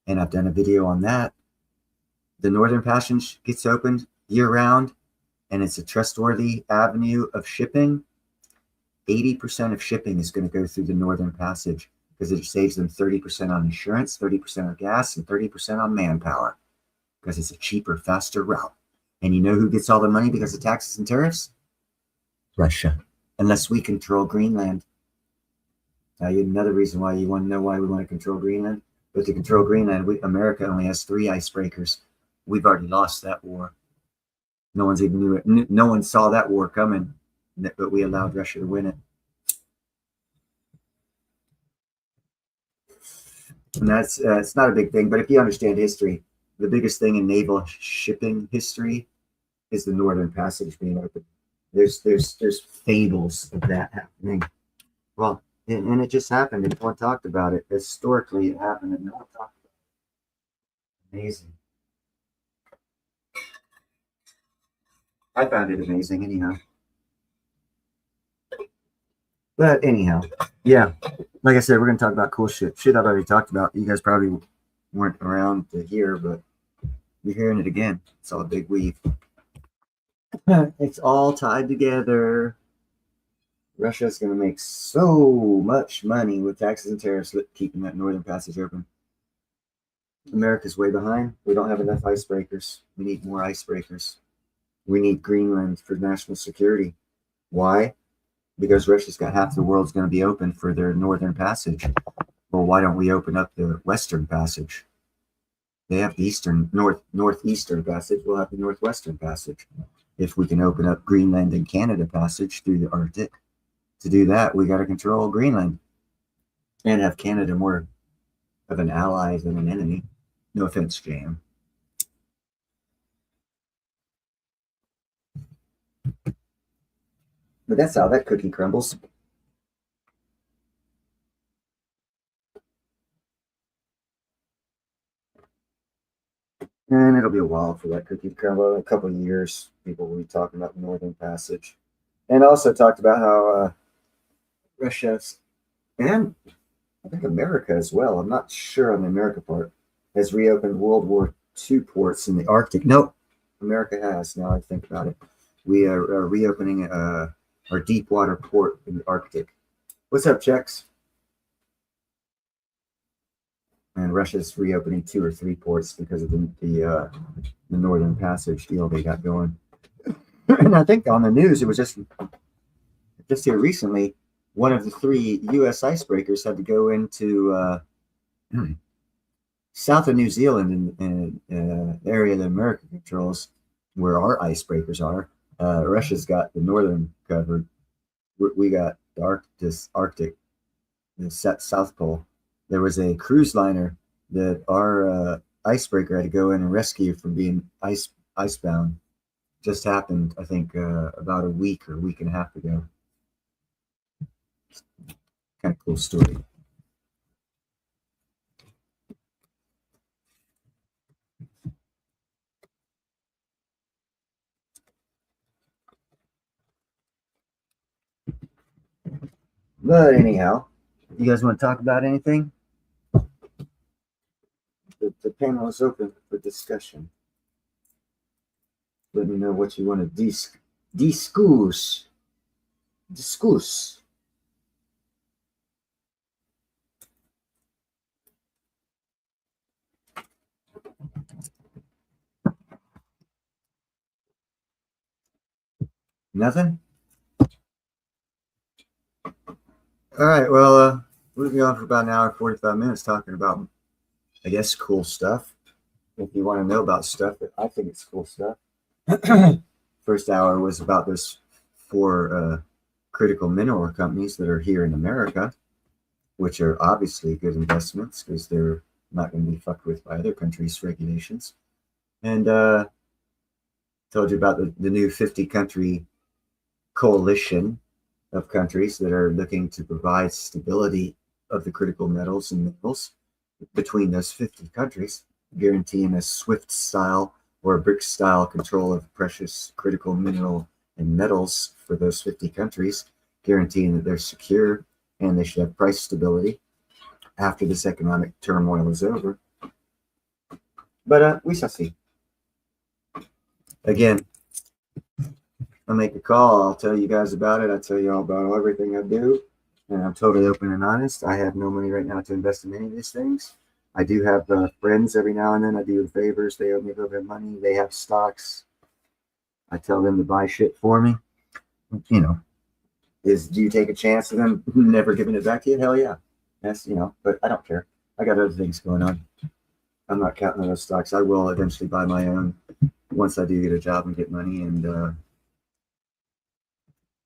And I've done a video on that. The Northern Passage gets opened year-round, and it's a trustworthy avenue of shipping. 80% of shipping is going to go through the Northern Passage because it saves them 30% on insurance, 30% on gas, and 30% on manpower because it's a cheaper, faster route. And you know who gets all the money because of taxes and tariffs? Russia. Unless we control Greenland. Now, another reason why you want to know why we want to control Greenland. But to control Greenland, America only has 3 icebreakers. We've already lost that war. No one's even knew it. No one saw that war coming, but we allowed Russia to win it. And that's it's not a big thing, but if you understand history, the biggest thing in naval shipping history is the Northern Passage being open. There's fables of that happening. Well, and it just happened, and no one talked about it. Historically, it happened, and no one talked about it. Amazing. I found it amazing, anyhow. But anyhow, yeah, like I said, we're going to talk about cool shit. Shit I've already talked about. You guys probably weren't around to hear, but you're hearing it again. It's all a big weave. It's all tied together. Russia's going to make so much money with taxes and tariffs keeping that Northern Passage open. America's way behind. We don't have enough icebreakers. We need more icebreakers. We need Greenland for national security. Why? Because Russia's got half the world's going to be open for their Northern Passage. Well, why don't we open up the Western Passage? They have the Northeastern Passage. We'll have the Northwestern Passage. If we can open up Greenland and Canada Passage through the Arctic. To do that, we got to control Greenland and have Canada more of an ally than an enemy. No offense, Jam. But that's how that cookie crumbles. And it'll be a while for that cookie to crumble. A couple of years, people will be talking about the Northern Passage. And also talked about how Russia's, and I think America as well, I'm not sure on the America part, has reopened World War II ports in the Arctic. Nope, America has, now I think about it. We are reopening our deep water port in the Arctic. What's up, Czechs? And Russia's reopening 2 or 3 ports because of the Northern Passage deal they got going. And I think on the news, it was just here recently, one of the 3 U.S. icebreakers had to go into south of New Zealand in the area that America controls, where our icebreakers are. Russia's got the northern covered. We got the Arctic, the South Pole. There was a cruise liner that our icebreaker had to go in and rescue from being icebound. Just happened, I think, about a week or a week and a half ago. Kind of cool story. But anyhow, you guys want to talk about anything? The panel is open for discussion. Let me know what you want to discuss. Nothing? All right, well, we'll be on for about an hour and 45 minutes talking about, I guess, cool stuff. If you want to know about stuff, I think it's cool stuff. First hour was about those 4 critical mineral companies that are here in America, which are obviously good investments because they're not going to be fucked with by other countries' regulations. And told you about the new 50-country coalition of countries that are looking to provide stability of the critical metals and minerals between those 50 countries, guaranteeing a SWIFT style or a BRICS style control of precious critical mineral and metals for those 50 countries, guaranteeing that they're secure and they should have price stability after this economic turmoil is over. But we shall see. Again, I'll make a call. I'll tell you guys about it. I'll tell you all about everything I do. And I'm totally open and honest. I have no money right now to invest in any of these things. I do have friends every now and then. I do favors. They owe me a little bit of money. They have stocks. I tell them to buy shit for me. You know, do you take a chance of them never giving it back to you? Hell yeah. That's, but I don't care. I got other things going on. I'm not counting on those stocks. I will eventually buy my own once I do get a job and get money. And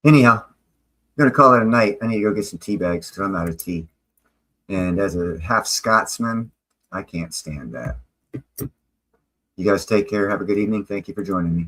anyhow, I'm going to call it a night. I need to go get some tea bags because I'm out of tea. And as a half Scotsman, I can't stand that. You guys take care. Have a good evening. Thank you for joining me.